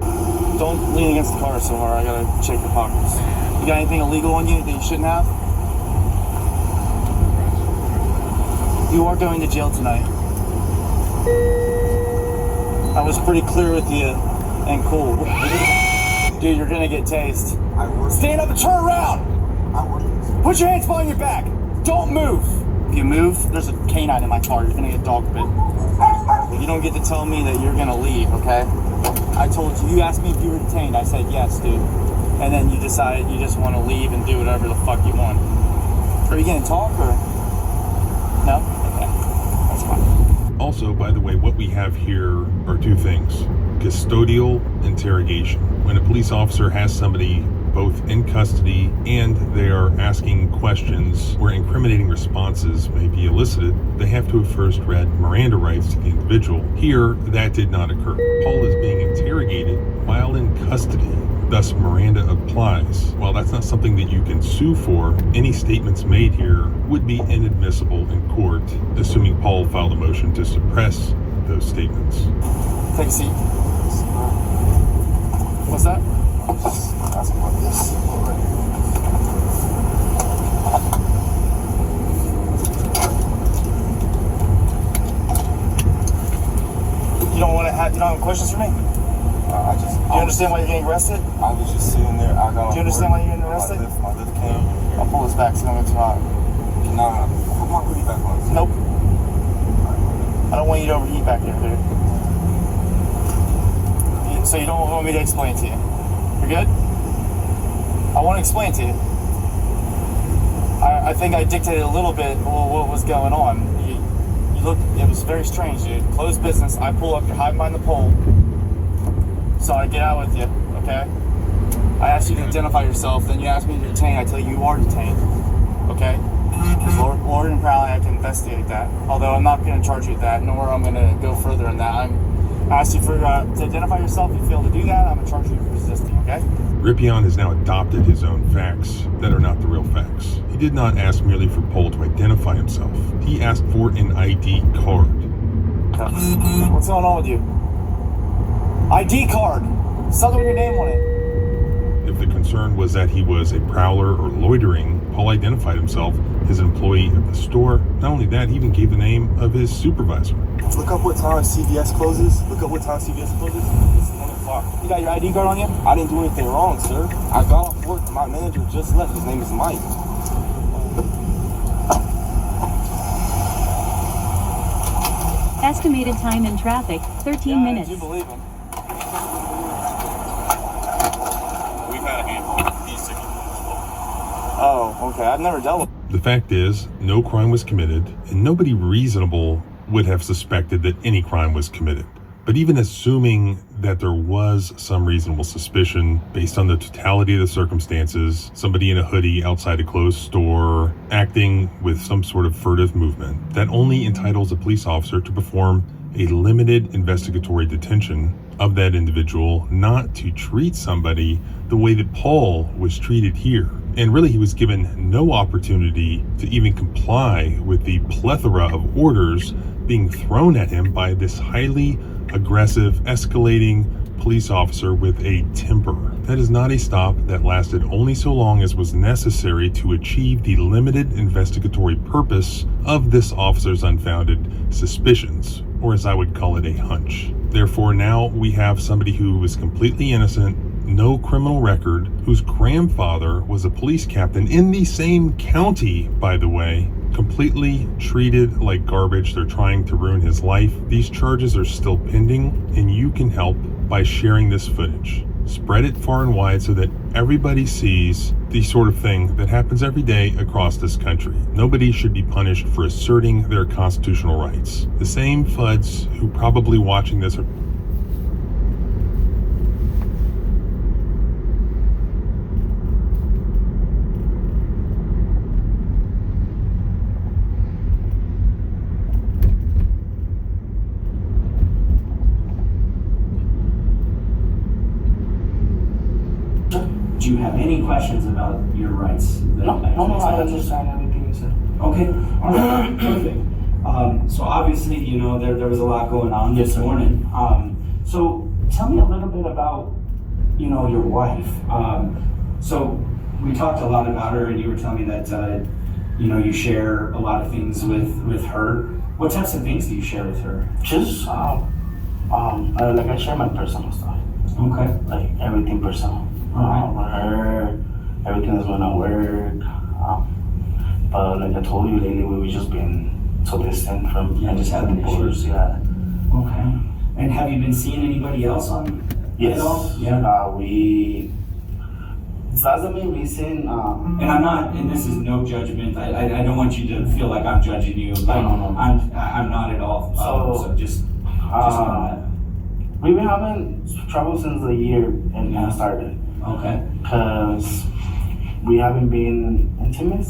Don't lean against the car so hard. I gotta check your pockets. You got anything illegal on you that you shouldn't have? You are going to jail tonight. I was pretty clear with you and cool. Dude, you're gonna get tased. I work. Stand up and turn around. I work. Put your hands behind your back. Don't move. If you move, there's a canine in my car. You're gonna get dog bit. You don't get to tell me that you're gonna leave, okay? I told you. You asked me if you were detained. I said yes, dude. And then you decided you just want to leave and do whatever the fuck you want. Are you gonna talk or no? Okay, that's fine. Also, by the way, what we have here are two things. Custodial interrogation. When a police officer has somebody both in custody and they are asking questions where incriminating responses may be elicited, they have to have first read Miranda rights to the individual. Here, that did not occur. Paul is being interrogated while in custody. Thus, Miranda applies. While that's not something that you can sue for, any statements made here would be inadmissible in court, assuming Paul filed a motion to suppress those statements. Take a seat. What's that? That's what this is. You don't want to you don't have questions for me? Do you understand why you're getting arrested? I was just sitting there. I got. Do you understand why you're getting arrested? My lift came. I'll pull this back so I'm going to tomorrow. Nah, put my hoodie back on. Nope. I don't want you to overheat back here, dude. So you don't want me to explain to you? You're good? I want to explain to you. I think I dictated a little bit what was going on. You look, it was very strange, dude. Closed business. I pull up, you're hiding behind the pole. So I get out with you, okay? I asked you to identify yourself, then you asked me to detain. I tell you are detained, okay? Because Lord and Prowling, I can investigate that. Although I'm not going to charge you with that, nor I'm going to go further in that. I asked you to identify yourself. If you fail to do that, I'm going to charge you with resisting, okay? Rippion has now adopted his own facts that are not the real facts. He did not ask merely for Paul to identify himself. He asked for an ID card. What's going on with you? ID card! Something with your name on it. If the concern was that he was a prowler or loitering, Paul identified himself, his employee at the store. Not only that, he even gave the name of his supervisor. Look up what time CVS closes. It's 1 o'clock. You got your ID card on you? I didn't do anything wrong, sir. I got off work. My manager just left. His name is Mike. Estimated time in traffic, 13 minutes. Did you believe him? We've had a handful of these tickets. Oh, okay. I've never dealt with. The fact is, no crime was committed, and nobody reasonable would have suspected that any crime was committed. But even assuming that there was some reasonable suspicion based on the totality of the circumstances, somebody in a hoodie outside a closed store, acting with some sort of furtive movement, that only entitles a police officer to perform a limited investigatory detention of that individual, not to treat somebody the way that Paul was treated here. And really, he was given no opportunity to even comply with the plethora of orders being thrown at him by this highly aggressive, escalating police officer with a temper. That is not a stop that lasted only so long as was necessary to achieve the limited investigatory purpose of this officer's unfounded suspicions, or as I would call it, a hunch. Therefore, now we have somebody who was completely innocent, no criminal record, whose grandfather was a police captain in the same county, by the way, completely treated like garbage. They're trying to ruin his life. These charges are still pending, and you can help by sharing this footage. Spread it far and wide so that everybody sees the sort of thing that happens every day across this country. Nobody should be punished for asserting their constitutional rights. The same FUDs who probably watching this are Do you have any questions about your rights? No, I understand everything you said. Okay, all right, perfect. So obviously, you know, there was a lot going on this morning. So tell me a little bit about, you know, your wife. So we talked a lot about her, and you were telling me that, you know, you share a lot of things with her. What types of things do you share with her? Just, like I share my personal stuff. Okay. Like everything personal. With her, everything that's going on work. But like I told you lately, we've just been so distant from just having issues. Yeah. Okay. And have you been seeing anybody else on? Yes. At all? Yeah. That's the main reason. And I'm not, and this is no judgment. I don't want you to feel like I'm judging you. Like, No. I'm not at all. So just know that. We've been having trouble since the year and started. Okay. Because we haven't been intimate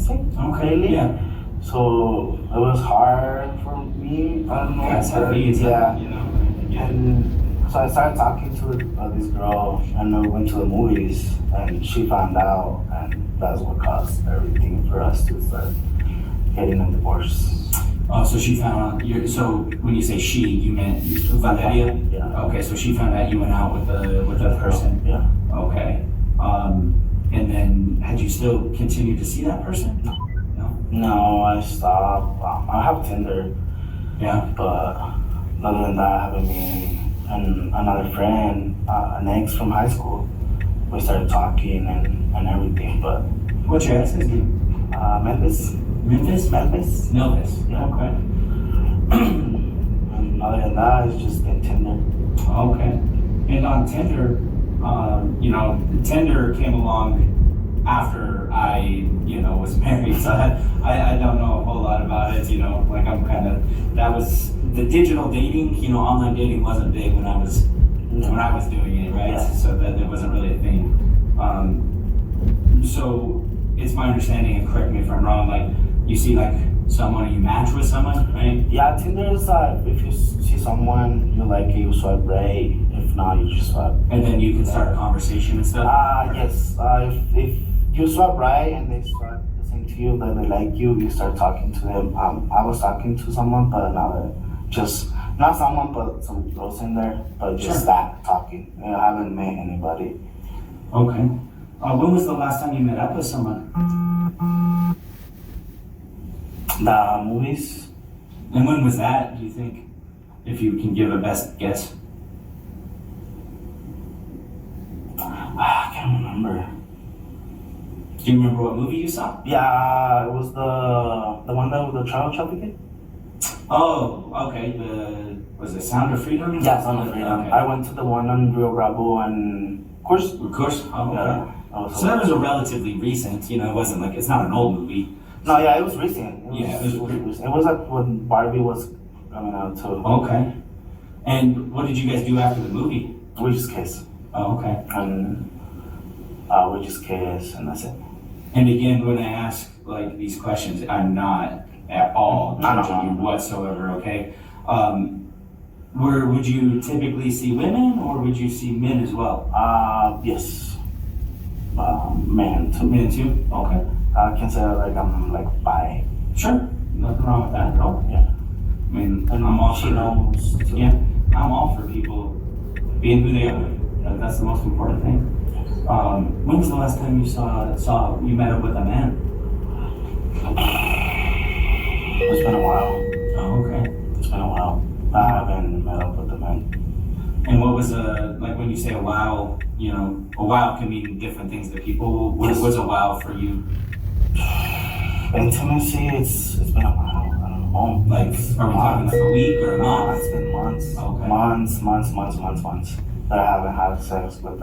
lately. Yeah. So it was hard for me. I don't know. Yeah, it's hard for you, yeah. You know. And so I started talking to this girl, and we went to the movies, and she found out, and that's what caused everything for us to start getting a divorce. Oh, so she found out. So when you say she, you meant Valeria? Yeah. Okay, so she found out you went out with the person. Yeah. Okay. And then had you still continued to see that person? No, I stopped. I have Tinder. Yeah. But other than that, I haven't been and another friend, an ex from high school. We started talking and everything, but. What's your ex's name? Memphis. Memphis? Memphis. Melvis. Yeah. Okay. And other than that, it's just been Tinder. Okay. And on Tinder, Tinder came along after I, was married, so I don't know a whole lot about it, like that was, the digital dating, online dating wasn't big when I was doing it, right? Yeah. So that it wasn't really a thing. So it's my understanding, and correct me if I'm wrong, like you see like someone, you match with someone, right? Yeah, Tinder is if you see someone you like it, you swipe right. If not, you just swipe. And then you can start a conversation and stuff? Yes. If you swipe right and they start listening to you, then they like you, you start talking to them. I was talking to someone, but not someone, but some girls in there, but just that, talking. I haven't met anybody. Okay. When was the last time you met up with someone? The movies. And when was that, do you think? If you can give a best guess. I can't remember. Do you remember what movie you saw? Yeah, it was the one that was the travel trafficking. Oh, okay. Was it Sound of Freedom? Yeah, Sound of Freedom. Okay. I went to the one on Rio Bravo and Course. Of course. Oh, okay. Yeah. So that was a relatively recent, it wasn't like, it's not an old movie. No, yeah, it was recent. It was recent. It was like when Barbie was coming out too. Okay. And what did you guys do after the movie? We just kissed. Oh, okay. And we just kissed, and that's it. And again, when I ask like these questions, I'm not at all judging you whatsoever. Okay. Where would you typically see women, or would you see men as well? Yes. Men too. Men too. Okay. I can say I'm bi. Sure. Nothing wrong with that at all. Yeah. I mean, And I'm all she for knows. Too. Yeah. I'm all for people being who they are. That's the most important thing. When was the last time you met up with a man? It's been a while. Oh, okay. It's been a while. I haven't met up with a man. And what was like when you say a wow? A wow can mean different things to people. What was a wow for you? Intimacy. It's been a while. I don't know. Like, are we talking like a week or a month? It's been months. Okay. Months that I haven't had sex with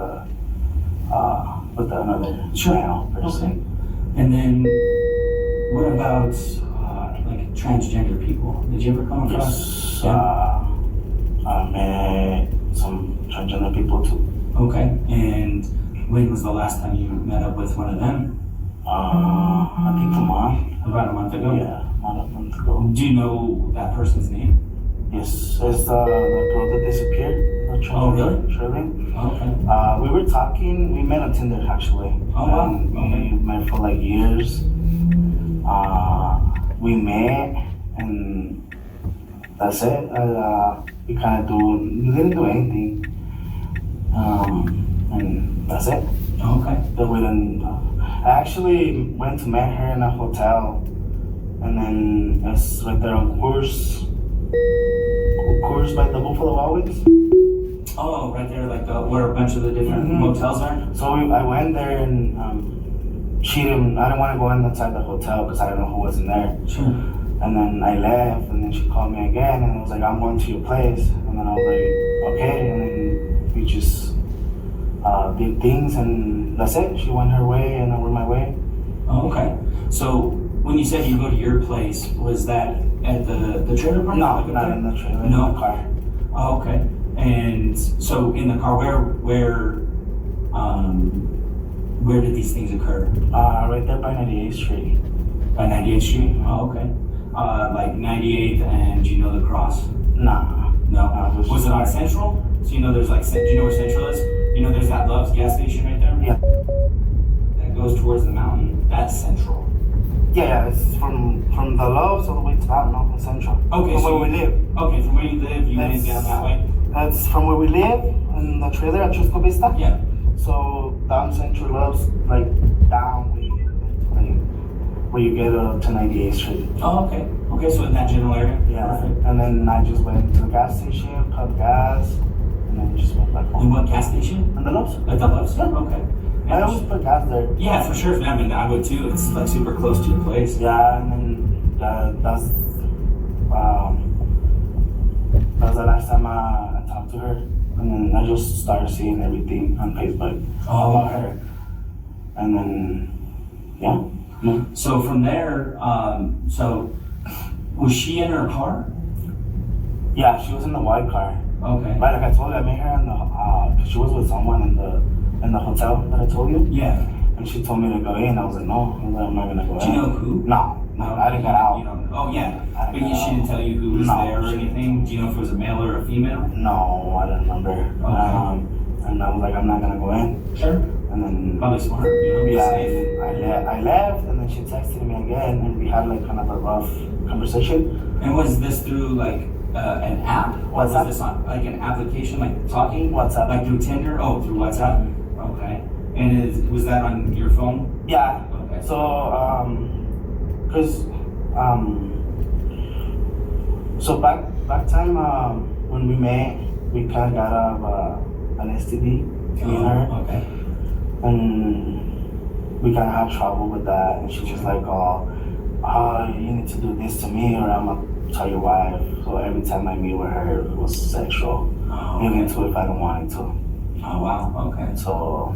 another male person. And then, what about like transgender people? Did you ever come across? Yes. I met some transgender people too. Okay. And when was the last time you met up with one of them? I think a month. About a month ago? Yeah, about a month ago. Do you know that person's name? Yes, it's the girl that disappeared. Oh, really? Shirley. Okay. We were talking, we met on Tinder actually. Oh, wow. We met for like years. We met and that's it. We didn't do anything. And that's it. Okay. But we didn't. I actually went to meet her in a hotel, and then it's right there on Course by the Buffalo Wild Wings. Oh, right there, like where a bunch of the different motels are. So I went there and I didn't want to go inside the hotel because I don't know who was in there. Sure. And then I left, and then she called me again, and I was like, I'm going to your place. And then I was like, okay. And then we just did things, and that's it. She went her way, and I went my way. Oh, okay. So when you said you go to your place, was that at the trailer park? No, not in the trailer. No. In the car. Oh, okay. And so in the car, where did these things occur? Right there by 98th Street. By 98th Street? Oh, okay. Like 98th and do you know the cross? Nah. No. Was it on Central? So you know there's like, do you know where Central is? You know there's that Love's gas station right there? Yeah. That goes towards the mountain. That's Central. Yeah, it's from the Love's all the way to that mountain Central. Okay, from so where we live. Okay, from where you live, you went down that way? That's from where we live, in the trailer at Chusco Vista. Yeah. So down Central Love's, like down where you get to 98th Street. Oh, okay. Okay, so in that general area? Yeah. Perfect. And then I just went to the gas station, put gas, and then just went back home. In what gas station? And the Loves. At the Loves? Yeah. Okay. I always put gas there. Yeah, for sure. I mean, I would too. It's like super close to your place. Yeah, and then that's the last time I talked to her, and then I just started seeing everything on Facebook about her, and then yeah. So from there, so was she in her car? Yeah, she was in the white car. Okay. Right, like I told you, I met her in the. She was with someone in the hotel that I told you. Yeah. And she told me to go in. I was like, no, I'm not gonna go in. Do you know who? No, I didn't get out. You don't. Oh yeah. But she didn't tell you who was there or anything. Do you know if it was a male or a female? No, I don't remember. Okay. And I was like, I'm not gonna go in. Sure. And then probably smart. You know, be safe. I left, and then she texted me again, and we had like kind of a rough conversation. And was this through like an app? Or was this on like an application, like talking? WhatsApp. Like through Tinder? Oh, through WhatsApp. Okay. And was that on your phone? Yeah. Okay. So so back time when we met, we kind of got out of an STD, me and her. Okay. And we kind of had trouble with that, and she was like, you need to do this to me, or I'm gonna tell your wife. So every time I meet with her, it was sexual, even to if I don't want it to. Oh wow. Okay. So,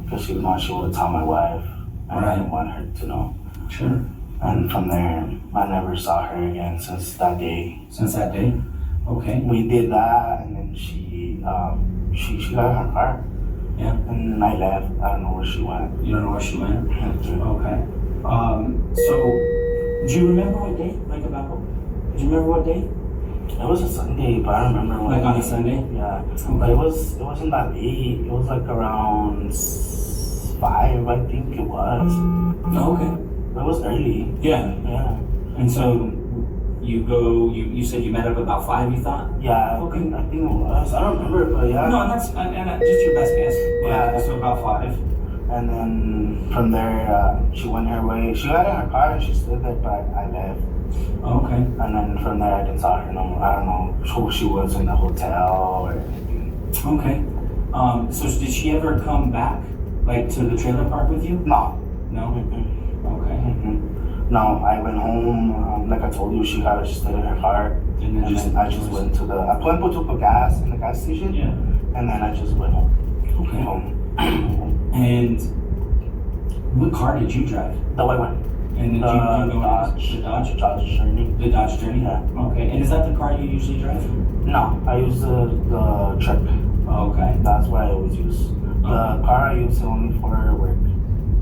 because she know she would tell my wife, and I didn't want her to know. Sure. And from there, I never saw her again since that day. Since that day? Okay. We did that, and then she got in her car. Yeah. And I left. I don't know where she went. You don't know where she went? Okay. So, do you remember what day? Like about? Do you remember what day? It was a Sunday, but I don't remember what. Like on a Sunday? Yeah. Okay. But it wasn't that late. It was like around 5, I think it was. Okay. It was early. Yeah. Yeah. And so you said you met up about 5, you thought? Yeah. Okay. I think it was. I don't remember, but yeah. No, that's just your best guess. Yeah. So about 5. And then from there, she went her way. She got in her car and she stood there, but I left. Okay. And then from there, I didn't saw her no more. I don't know who she was in the hotel or anything. Okay. So did she ever come back, like to the trailer park with you? No. No? Okay. Mm-hmm. No, I went home. Like I told you, she stood in her car. And then I just went to I put gas in the gas station. Yeah. And then I just went home. Okay. Home. And what car did you drive? The white one. And did you go Dodge. the Dodge? Dodge Journey. The Dodge Journey? Yeah. Okay. And is that the car you usually drive? No, I use the truck. Oh, okay. That's what I always use. The car I use only for work.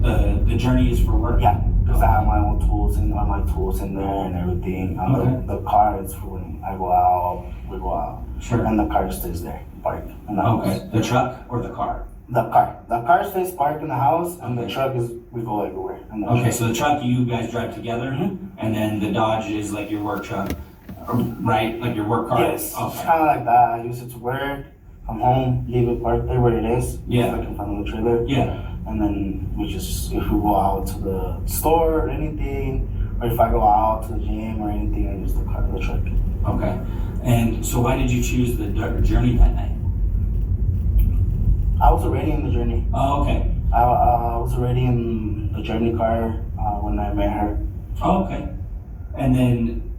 The Journey is for work? Yeah, because I have my own tools and all my tools in there and everything. Okay. The car is for when I go out, we go out. Sure. And the car stays there, parked in the Okay. house. The truck or the car? The car. The car stays parked in the house, and the truck is, we go everywhere. in the Okay, truck. so the truck you guys drive together, and then the Dodge is like your work truck, right? Like your work car? Yes, it's Okay. kind of like that. I use it to work, come home, leave it parked there where it is. Yeah. So I can find the trailer. Yeah. And then we just, if we go out to the store or anything, or if I go out to the gym or anything, I use the car, the truck. Okay. And so why did you choose the Journey that night? I was already in the Journey. Oh, okay. I was already in the Journey car when I met her. Oh, okay. And then,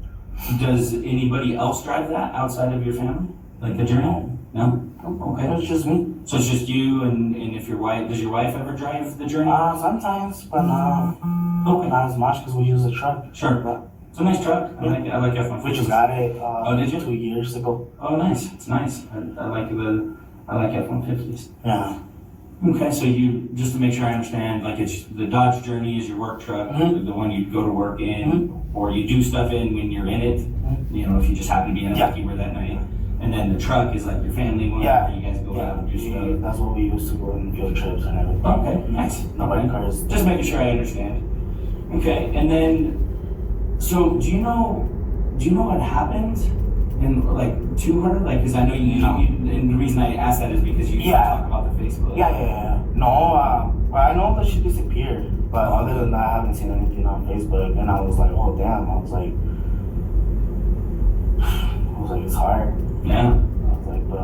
does anybody else drive that outside of your family? Like the Journey? No? Oh, okay. It's just me. So it's just you and if your wife, does your wife ever drive the Journey? Sometimes, but not as much because we use the truck. Sure. But it's a nice truck. I like it. I like F-150. we just got it did you? 2 years ago. Oh, nice. It's nice. I like F-150s. Yeah. Okay, so you, just to make sure I understand, like it's the Dodge Journey is your work truck, the one you go to work in, or you do stuff in when you're in it. You know, if you just happen to be in it like you were that night. And then the truck is like your family one, where you guys go out and do stuff. That's what we used to go on field trips and everything. Okay, nice. Nobody cars. Just making sure I understand. Okay, and then, so do you know what happened in to her? Like, because I know you, and the reason I asked that is because you talk about the Facebook. Yeah. No, well, I know that she disappeared, but other than that, I haven't seen anything on Facebook. And I was like, oh damn. I was like, it's hard. Yeah. I was like, but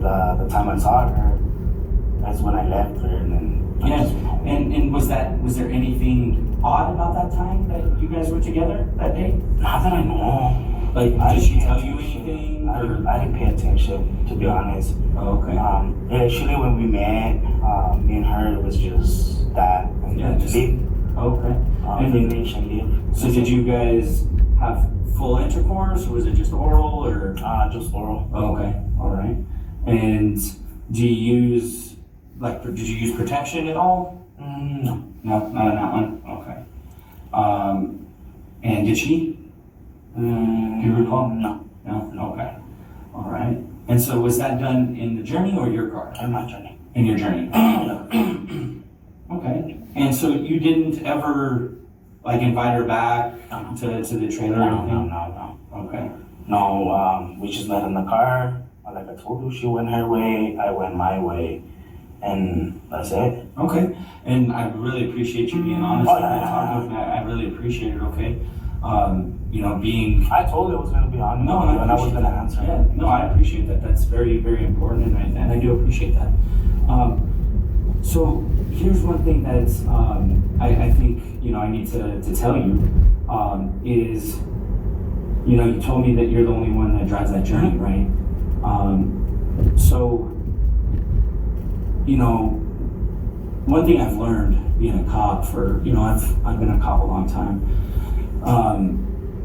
but the time I saw her, that's when I left her, and then I Yes. just went home. And was there anything odd about that time that you guys were together that day? Not that I know. Like, I did she didn't tell pay you attention. anything? I didn't pay attention, to be honest. Oh, okay. Actually, when we met, me and her, it was just that, and Yeah, then just- leave. Okay. Finish and leave. So did you guys have full intercourse, or was it just oral, or? Just oral. Oh, okay, all right. And do you use, did you use protection at all? No. No, not on that one, okay. And did she? Do you recall? No. No, okay, all right. And so was that done in the journey or your car? In my journey. In your journey? Okay. And so you didn't ever, invite her back to the trailer or anything? No. Okay. No, we just met in the car. Like I told you, she went her way, I went my way, and that's it. Okay. And I really appreciate you being honest with me, talking with me. I really appreciate it, okay? Being... I told you I was going to be honest with you, and I was going to answer. Yeah, no, I appreciate that. That's very, very important, and I do appreciate that. So here's one thing that's, I think, I need to tell you, is, you told me that you're the only one that drives that journey, right? So, one thing I've learned being a cop for, I've been a cop a long time,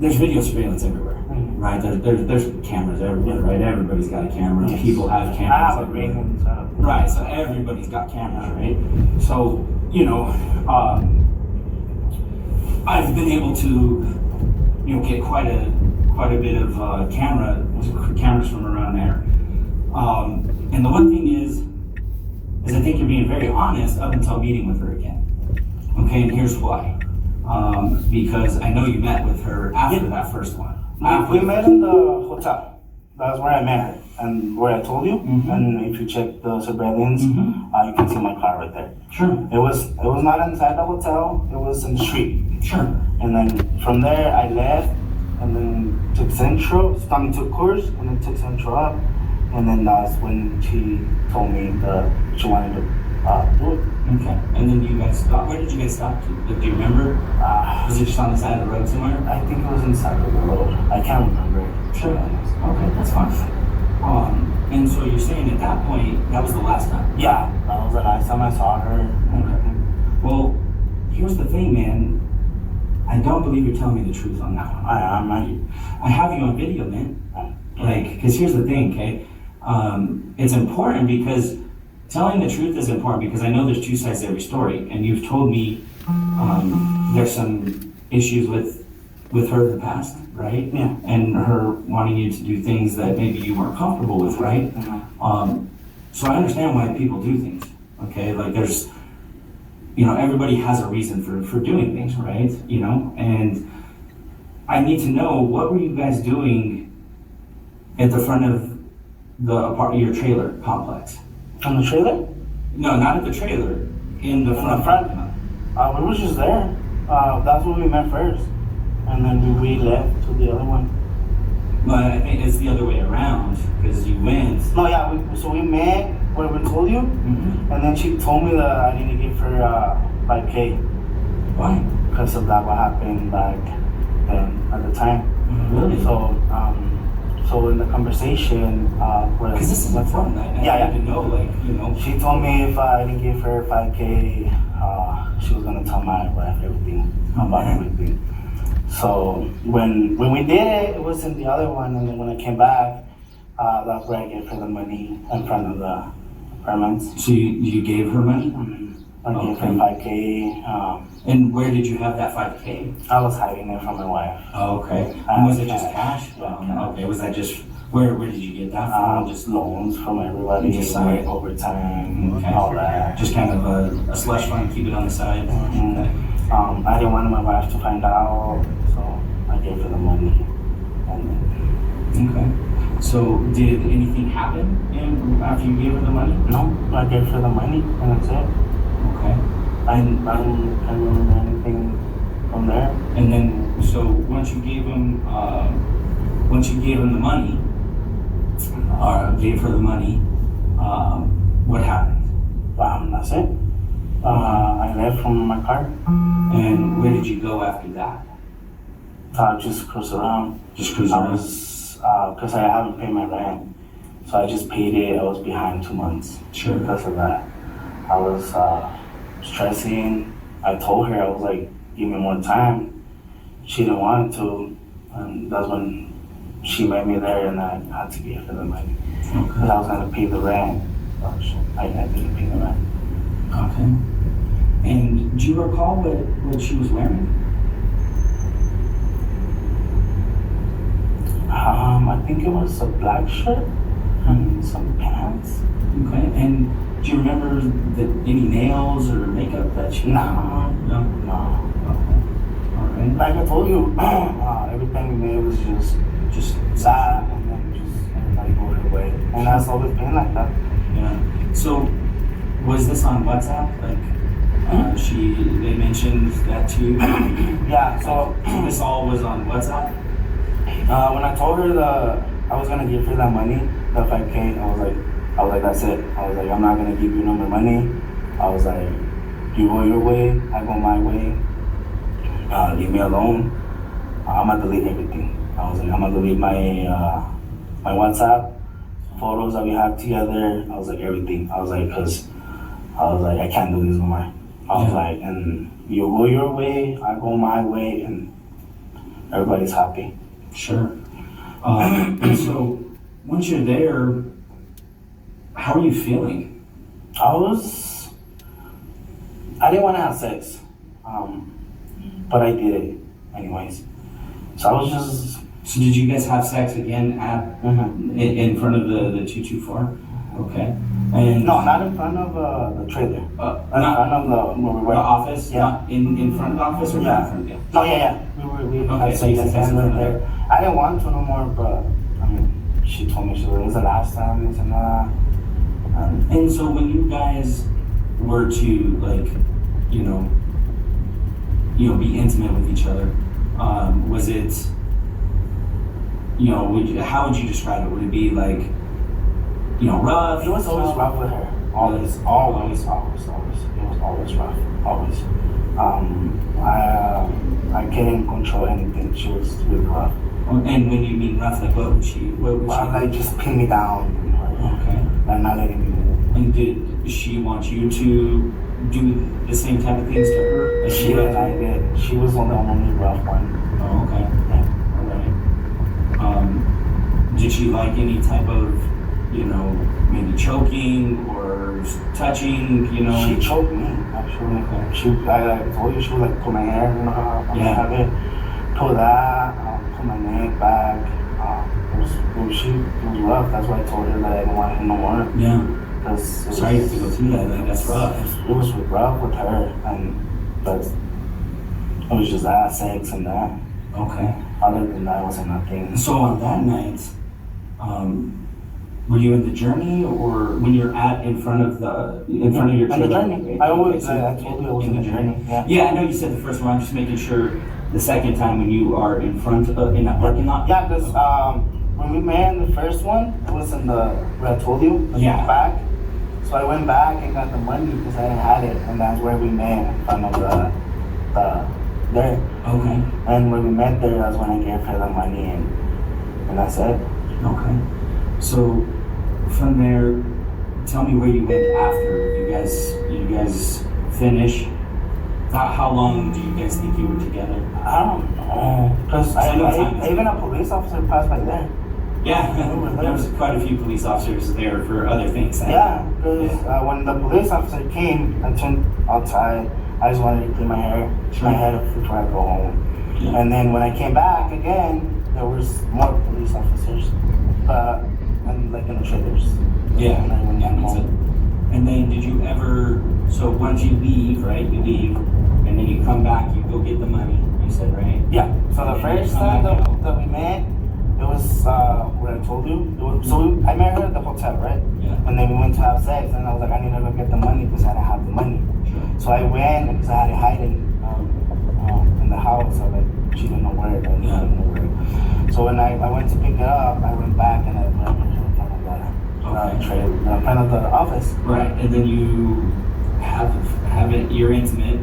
there's video surveillance everywhere, right? There's cameras everywhere, right? Everybody's got a camera. Yes. People have cameras. I have a everywhere. ring. Right, so everybody's got cameras, right? So, I've been able to, get quite a bit of cameras from around there. And the one thing is I think you're being very honest up until meeting with her again. Okay, and here's why. Because I know you met with her after that first one. We met in the hotel. That's where I met her, and where I told you. Mm-hmm. And if you check the surveillance, you can see my car right there. Sure. It was not inside the hotel. It was in the street. Sure. And then from there I left, and then took took course, and then took Central up, and then that's when she told me that she wanted to do it. Okay. And then you guys stopped. Where did you guys stop to? Do you remember? Was it just on the side of the road somewhere? I think it was inside of the road. I can't remember. Sure. Okay, that's fine. And so you're saying at that point, that was the last time? Yeah, that was the last time I saw her. Okay. Well, here's the thing, man. I don't believe you're telling me the truth on that one. I am. I have you on video, man. Because here's the thing, okay? It's important because telling the truth is important because I know there's two sides to every story. And you've told me there's some issues with her in the past, right? Yeah. And her wanting you to do things that maybe you weren't comfortable with, right? So I understand why people do things, okay? There's, everybody has a reason for doing things, right? And I need to know, what were you guys doing at the front of your trailer complex? On the trailer? No, not at the trailer. In the front. We were just there. That's where we met first. And then we left to the other one. But I think it's the other way around, because you went. No, yeah, so we met where we told you, and then she told me that I need to give her $5K. Why? Because of that, what happened back then at the time. Really? So in the conversation, because this is important, I need to know, She told me if I didn't give her $5K, she was gonna tell my wife everything about everything. So when we did it, it was in the other one, and then when I came back, that's where I gave her the money in front of the apartments. So you gave her money? I gave her $5K. And where did you have that $5K? I was hiding it from my wife. Oh, okay. And was it just cash? Okay. Was that just where did you get that from? Just loans from everybody. Just overtime, all that. Just kind of a slush fund, keep it on the side. Okay. I didn't want my wife to find out, so I gave her the money. Okay. So did anything happen after you gave her the money? No, I gave her the money, and that's it. Okay. I don't remember anything from there. And then, so once you gave him the money, or gave her the money, What happened? That's it. I left from my car. And where did you go after that? Just cruise around. Just cruise around? Because I haven't paid my rent. So I just paid it. I was behind 2 months. Sure. Because of that. I was stressing. I told her, I was like, give me more time. She didn't want to. And that's when she met me there and I had to give her the money. Because I was going to pay the rent. I didn't pay the rent. Okay. And do you recall what she was wearing? I think it was a black shirt and some pants. Okay. And do you remember any nails or makeup that she No. Okay. All right. Like I told you, everything we made was just sad and then just everybody go their way. And that's always been like that. Yeah. So, was this on WhatsApp? Like, they mentioned that to you? Yeah, so this all was on WhatsApp? When I told her I was gonna give her that money, the 5K, I was like, that's it. I was like, I'm not gonna give you no more money. I was like, you go your way, I go my way. Leave me alone. I'm gonna delete everything. I was like, I'm gonna delete my my WhatsApp, photos that we have together. I was like, everything. I was like, I can't do this no more. I was like, and you go your way, I go my way, and everybody's happy. Sure. And so, once you're there, how are you feeling? I didn't want to have sex, but I did it anyways. So I was just. So did you guys have sex again at in front of the 224? Okay. And no, not in front of the trailer. In front of the office. Yeah. Not in front of the office or not in front of the No, yeah. We okay, so you guys had sex there. I didn't want to no more, but I mean, she told me it was the last time, this and that. And so when you guys were to be intimate with each other, was it, how would you describe it? Would it be like, rough? It was always rough with her. Always. It was always rough. Always. I couldn't control anything. She was really rough. And when you mean rough, like what would she? Like just pin me down. Okay. Like not letting me move. And did she want you to do the same type of things to her? Like She did. I did. She was the only rough one. Oh, okay. Yeah. All right. Did she like any type of, maybe choking or touching? She choked me actually. Okay. I told you she would like pull my hair. Have it. Pull that. Pull my neck back. She was rough. That's why I told her that I didn't want her no more. Yeah. Sorry you have to go through that. That's rough. It was rough with her, but it was just that sex and that. Okay. Other than that, it wasn't nothing. So on that night, were you in the journey, or when you're in front of your trailer? In the journey. I told you I was in the journey. Yeah, I know you said the first one. I'm just making sure. The second time when you are in front in that parking lot? Yeah, because when we met in the first one, it was in where I told you, back. So I went back and got the money because I didn't have it, and that's where we met in front of there. Okay. And when we met there, that's when I gave her the money, and that's it. Okay. So from there, tell me where you went after you guys finish. How long do you guys think you were together? I don't know. Because even a police officer passed by there. Yeah, there was quite a few police officers there for other things. Yeah, because when the police officer came, I turned outside. I just wanted to clean my hair, my head before I go home. Yeah. And then when I came back again, there was more police officers, and like in the trailers. Yeah. And I went back home. And then did you ever? So once you leave, right? You leave, and then you come back. You go get the money. You said, right? Yeah. So the first time that we met, it was what I told you. I met her at the hotel, right? Yeah. And then we went to have sex, and I was like, I need to go get the money because I didn't have the money. Sure. So I went because I had it hiding in the house. So like she didn't know where. She didn't know where. So when I went to pick it up, I went back and I put it in front of the trailer, in front of office. Right, and then you have it. You're intimate,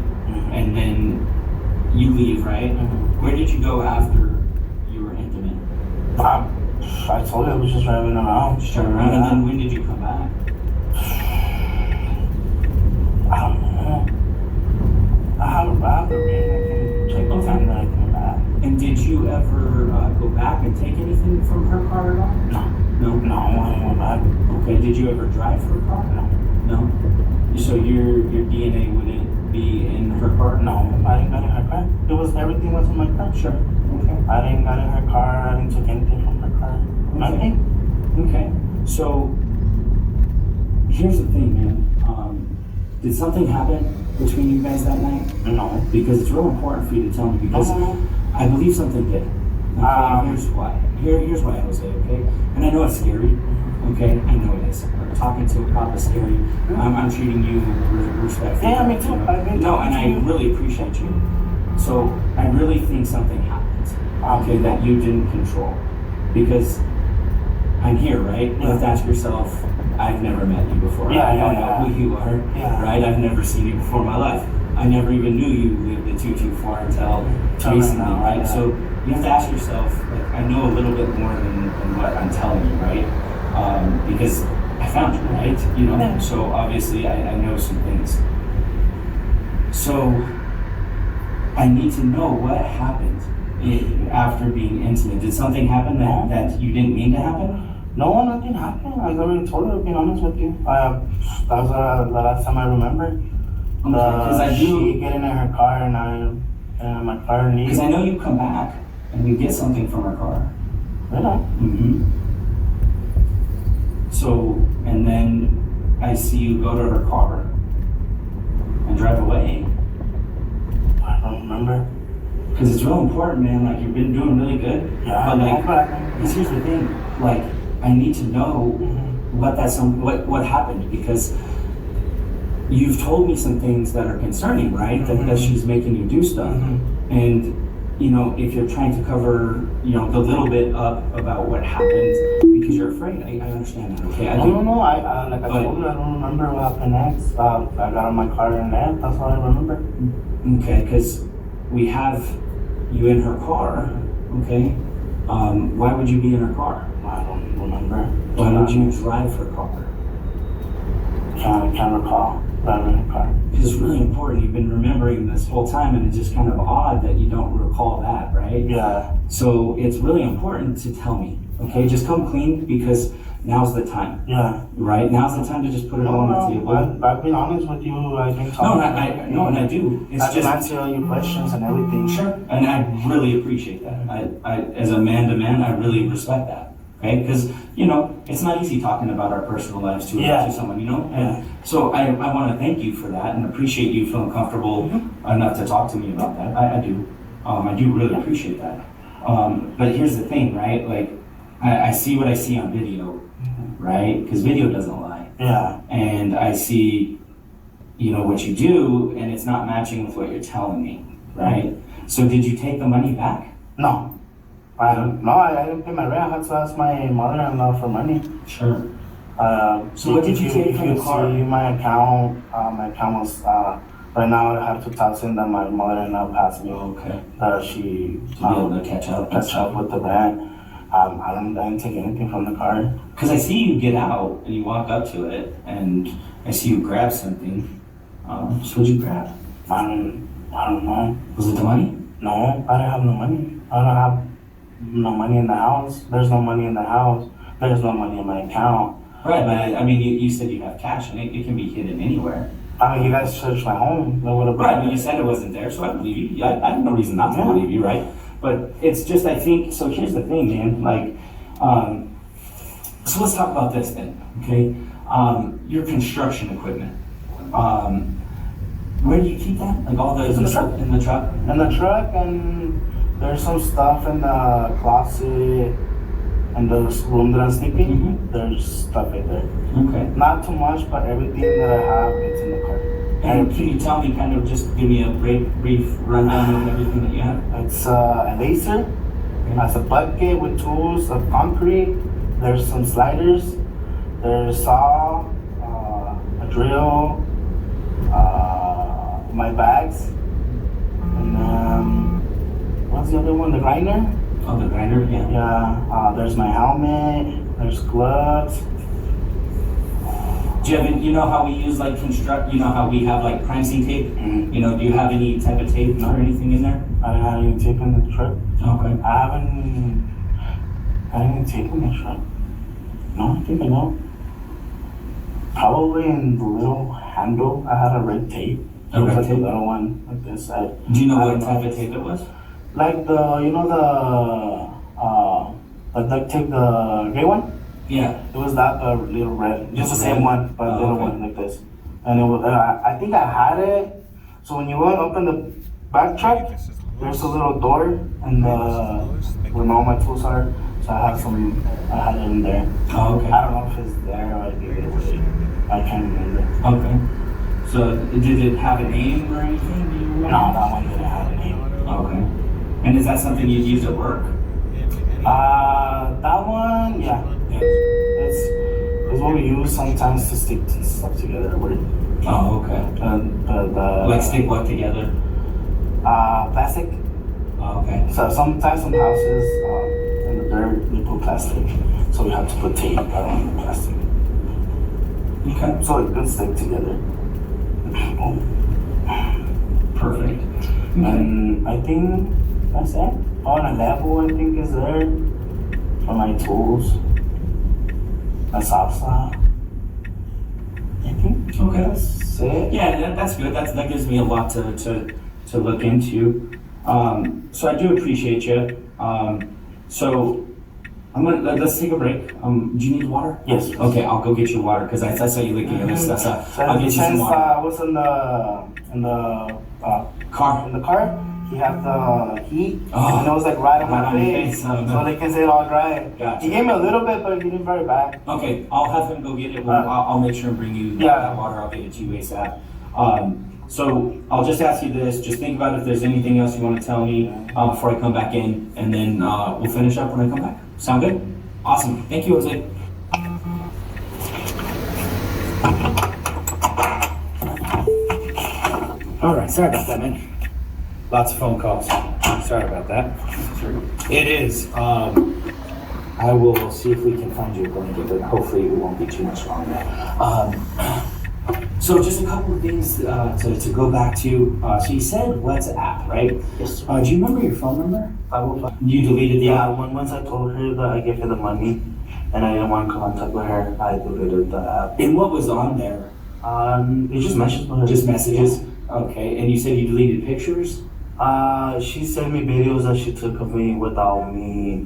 and then you leave. Right. Where did you go after you were intimate? I told you I was just driving around. Just driving around, and then when did you come back? I don't know. I have a battery. I can check the time that I came back. And did you ever go back and take anything from her car at all? No, I didn't go back. Okay, did you ever drive her car? No. So your DNA wouldn't be in her car? No, I didn't get in her car. Everything was in my car. Sure. Okay. I didn't get in her car. I didn't take anything from her car. Nothing. Okay. So here's the thing, man. Did something happen between you guys that night? No. Because it's real important for you to tell me, because I believe something did. Okay, here's why. Here's why, Jose, okay? And I know it's scary, okay? I know it is. Talking to a cop is scary. I'm treating you respectfully. Yeah, me too. No, and I really appreciate you. So I really think something happened, okay, that you didn't control. Because I'm here, right? You have to ask yourself, I've never met you before. I don't know who you are, right? I've never seen you before in my life. I never even knew you lived at 224 until recently, right? So you have to ask yourself, like, I know a little bit more than what I'm telling you, right? Because I found you, right? You know, so obviously I know some things. So I need to know what happened after being intimate. Did something happen that you didn't mean to happen? No, nothing happened. I already told her, being honest with you. That was the last time I remember. She getting in her car and my car leaves. Because I know you come back and you get something from her car. Really? So, and then I see you go to her car and drive away. I don't remember. Because it's real important, man. Like, you've been doing really good. Yeah, but like, because here's the thing. Like, I need to know what happened, because you've told me some things that are concerning, right? That she's making you do stuff. And, you know, if you're trying to cover, you know, the little bit up about what happened because you're afraid, I understand that, okay? No, like I told you, I don't remember what happened next. I got in my car and left. That's all I remember. Okay, because we have you in her car, okay? Why would you be in her car? I don't remember. Why would you drive her car? Can't recall driving her car. It's really important. You've been remembering this whole time, and it's just kind of odd that you don't recall that, right? Yeah. So it's really important to tell me, okay? Just come clean, because now's the time. Yeah. Right? Now's the time to just put it all on the table. I've been honest with you. I've been talking. And I do. It's I've been just answering all your questions and everything. Sure. And I really appreciate that. I as a man to man, I really respect that. Okay? Because, you know, it's not easy talking about our personal lives to someone, you know? And so I want to thank you for that and appreciate you feeling comfortable enough to talk to me about that. I do. I do really appreciate that. But here's the thing, right? Like, I see what I see on video, right? Because video doesn't lie. Yeah. And I see, you know, what you do, and it's not matching with what you're telling me, right? So did you take the money back? No. I didn't pay my rent. I had to ask my mother-in-law for money. Sure. So what did you take from the car? See my account was, right now I have 2,000 that my mother-in-law passed me. Okay. She to be able to catch up with the rent. I didn't take anything from the car. Because I see you get out and you walk up to it, and I see you grab something. So what'd you grab? I don't know. Was it the money? No, I didn't have no money. I don't have no money in the house. There's no money in the house. There's no money in my account. Right, but I mean, you said you have cash, and it can be hidden anywhere. I mean, you guys searched my home. Right, but you said it wasn't there, so I believe you. I have no reason not to believe you, right? But it's just, I think, so here's the thing, man. Like, so let's talk about this then, okay? Your construction equipment. Where do you keep that? Like all the in the truck? In the truck, and there's some stuff in the closet and the room that I'm sleeping. There's stuff in there. Okay. Not too much, but everything that I have, it's in the car. And can you tell me, kind of just give me a brief rundown of everything that you have? It's a laser. It's a bucket with tools of concrete. There's some sliders. There's saw, drill, my bags, and what's the other one? The grinder. Oh, the grinder. Yeah. Yeah. There's my helmet. There's gloves. Do you have, you know how we use like construct, you know how we have like crime scene tape? You know, do you have any type of tape or anything in there? I don't have any tape in the truck. Okay. I haven't any tape in the truck. No, I think I know. Probably in the little handle, I had a red tape. It was like a little one, like this. Do you know what type of tape it was? Like the, you know the duct tape, the gray one? Yeah. It was that little red, just the same one, but a little one like this. And it was, I think I had it. So when you went up in the back truck, there's a little door and where all my tools are. So I had it in there. Oh, okay. I don't know if it's there or I gave it away. I can't remember. Okay. So did it have a name or anything? Do you remember? No, that one didn't have a name. Okay. And is that something you'd use at work? That one, yeah. It's what we use sometimes to stick stuff together at work. Oh, okay. Like stick what together? Plastic. Oh, okay. So sometimes some houses in the dirt they put plastic, so we have to put tape around the plastic. Okay. So it can stick together. Perfect. And I think that's it. On a level, I think is there for my tools. A salsa. I think. Okay. That's it. Yeah, that's good. That gives me a lot to look into. So I do appreciate you. So let's take a break. Do you need water? Yes. Okay, I'll go get you water because I saw you licking your lips. I'll get you some water. I was in the car. In the car, he had the heat, Oh. and it was like right on my on your face, face. Oh, no. so they can say it all dry. Gotcha. He gave me a little bit, but he didn't very bad. Okay, I'll have him go get it. I'll make sure and bring you that water. I'll get it to you ASAP. So I'll just ask you this. Just think about if there's anything else you want to tell me before I come back in, and then we'll finish up when I come back. Sound good? Awesome. Thank you, Jose. All right. Sorry about that, man. Lots of phone calls. Sorry about that. It is. I will see if we can find you a blanket, but hopefully it won't be too much longer. So just a couple of things to go back to. So you said WhatsApp, right? Yes. Do you remember your phone number? 505. You deleted the app? Once I told her that I gave her the money, and I didn't want contact with her, I deleted the app. And what was on there? It just messages. Just messages? Okay. And you said you deleted pictures? She sent me videos that she took of me without me.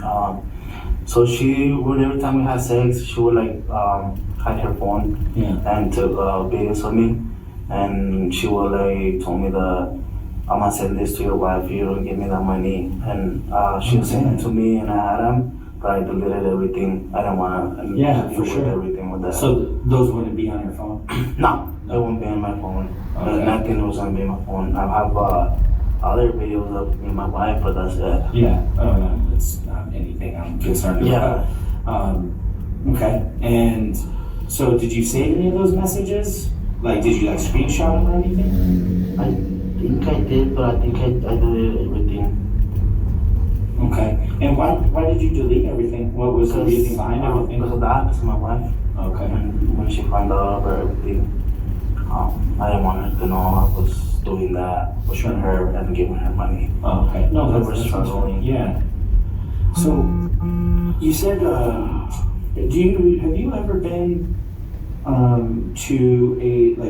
So she would, every time we had sex, she would like hide her phone and took videos of me. And she would like told me that I'm gonna send this to your wife if you don't give me that money. And she sent it to me and I had them, but I deleted everything. I didn't wanna for sure. everything with that. So those wouldn't be on your phone? No, they won't be on my phone. Okay. Nothing was gonna be on my phone. I have other videos of me and my wife, but that's it. Yeah. Oh no, that's not anything I'm concerned about. Okay. And so did you save any of those messages? Like, did you like screenshot them or anything? I think I did, but I think I deleted everything. Okay. And why did you delete everything? What was the reason behind everything? Because of that, because of my wife. Okay. And when she found out about everything, I didn't want her to know I was doing that, pushing her and giving her money. Oh, okay. No, we were struggling. Yeah. So you said, have you ever been to a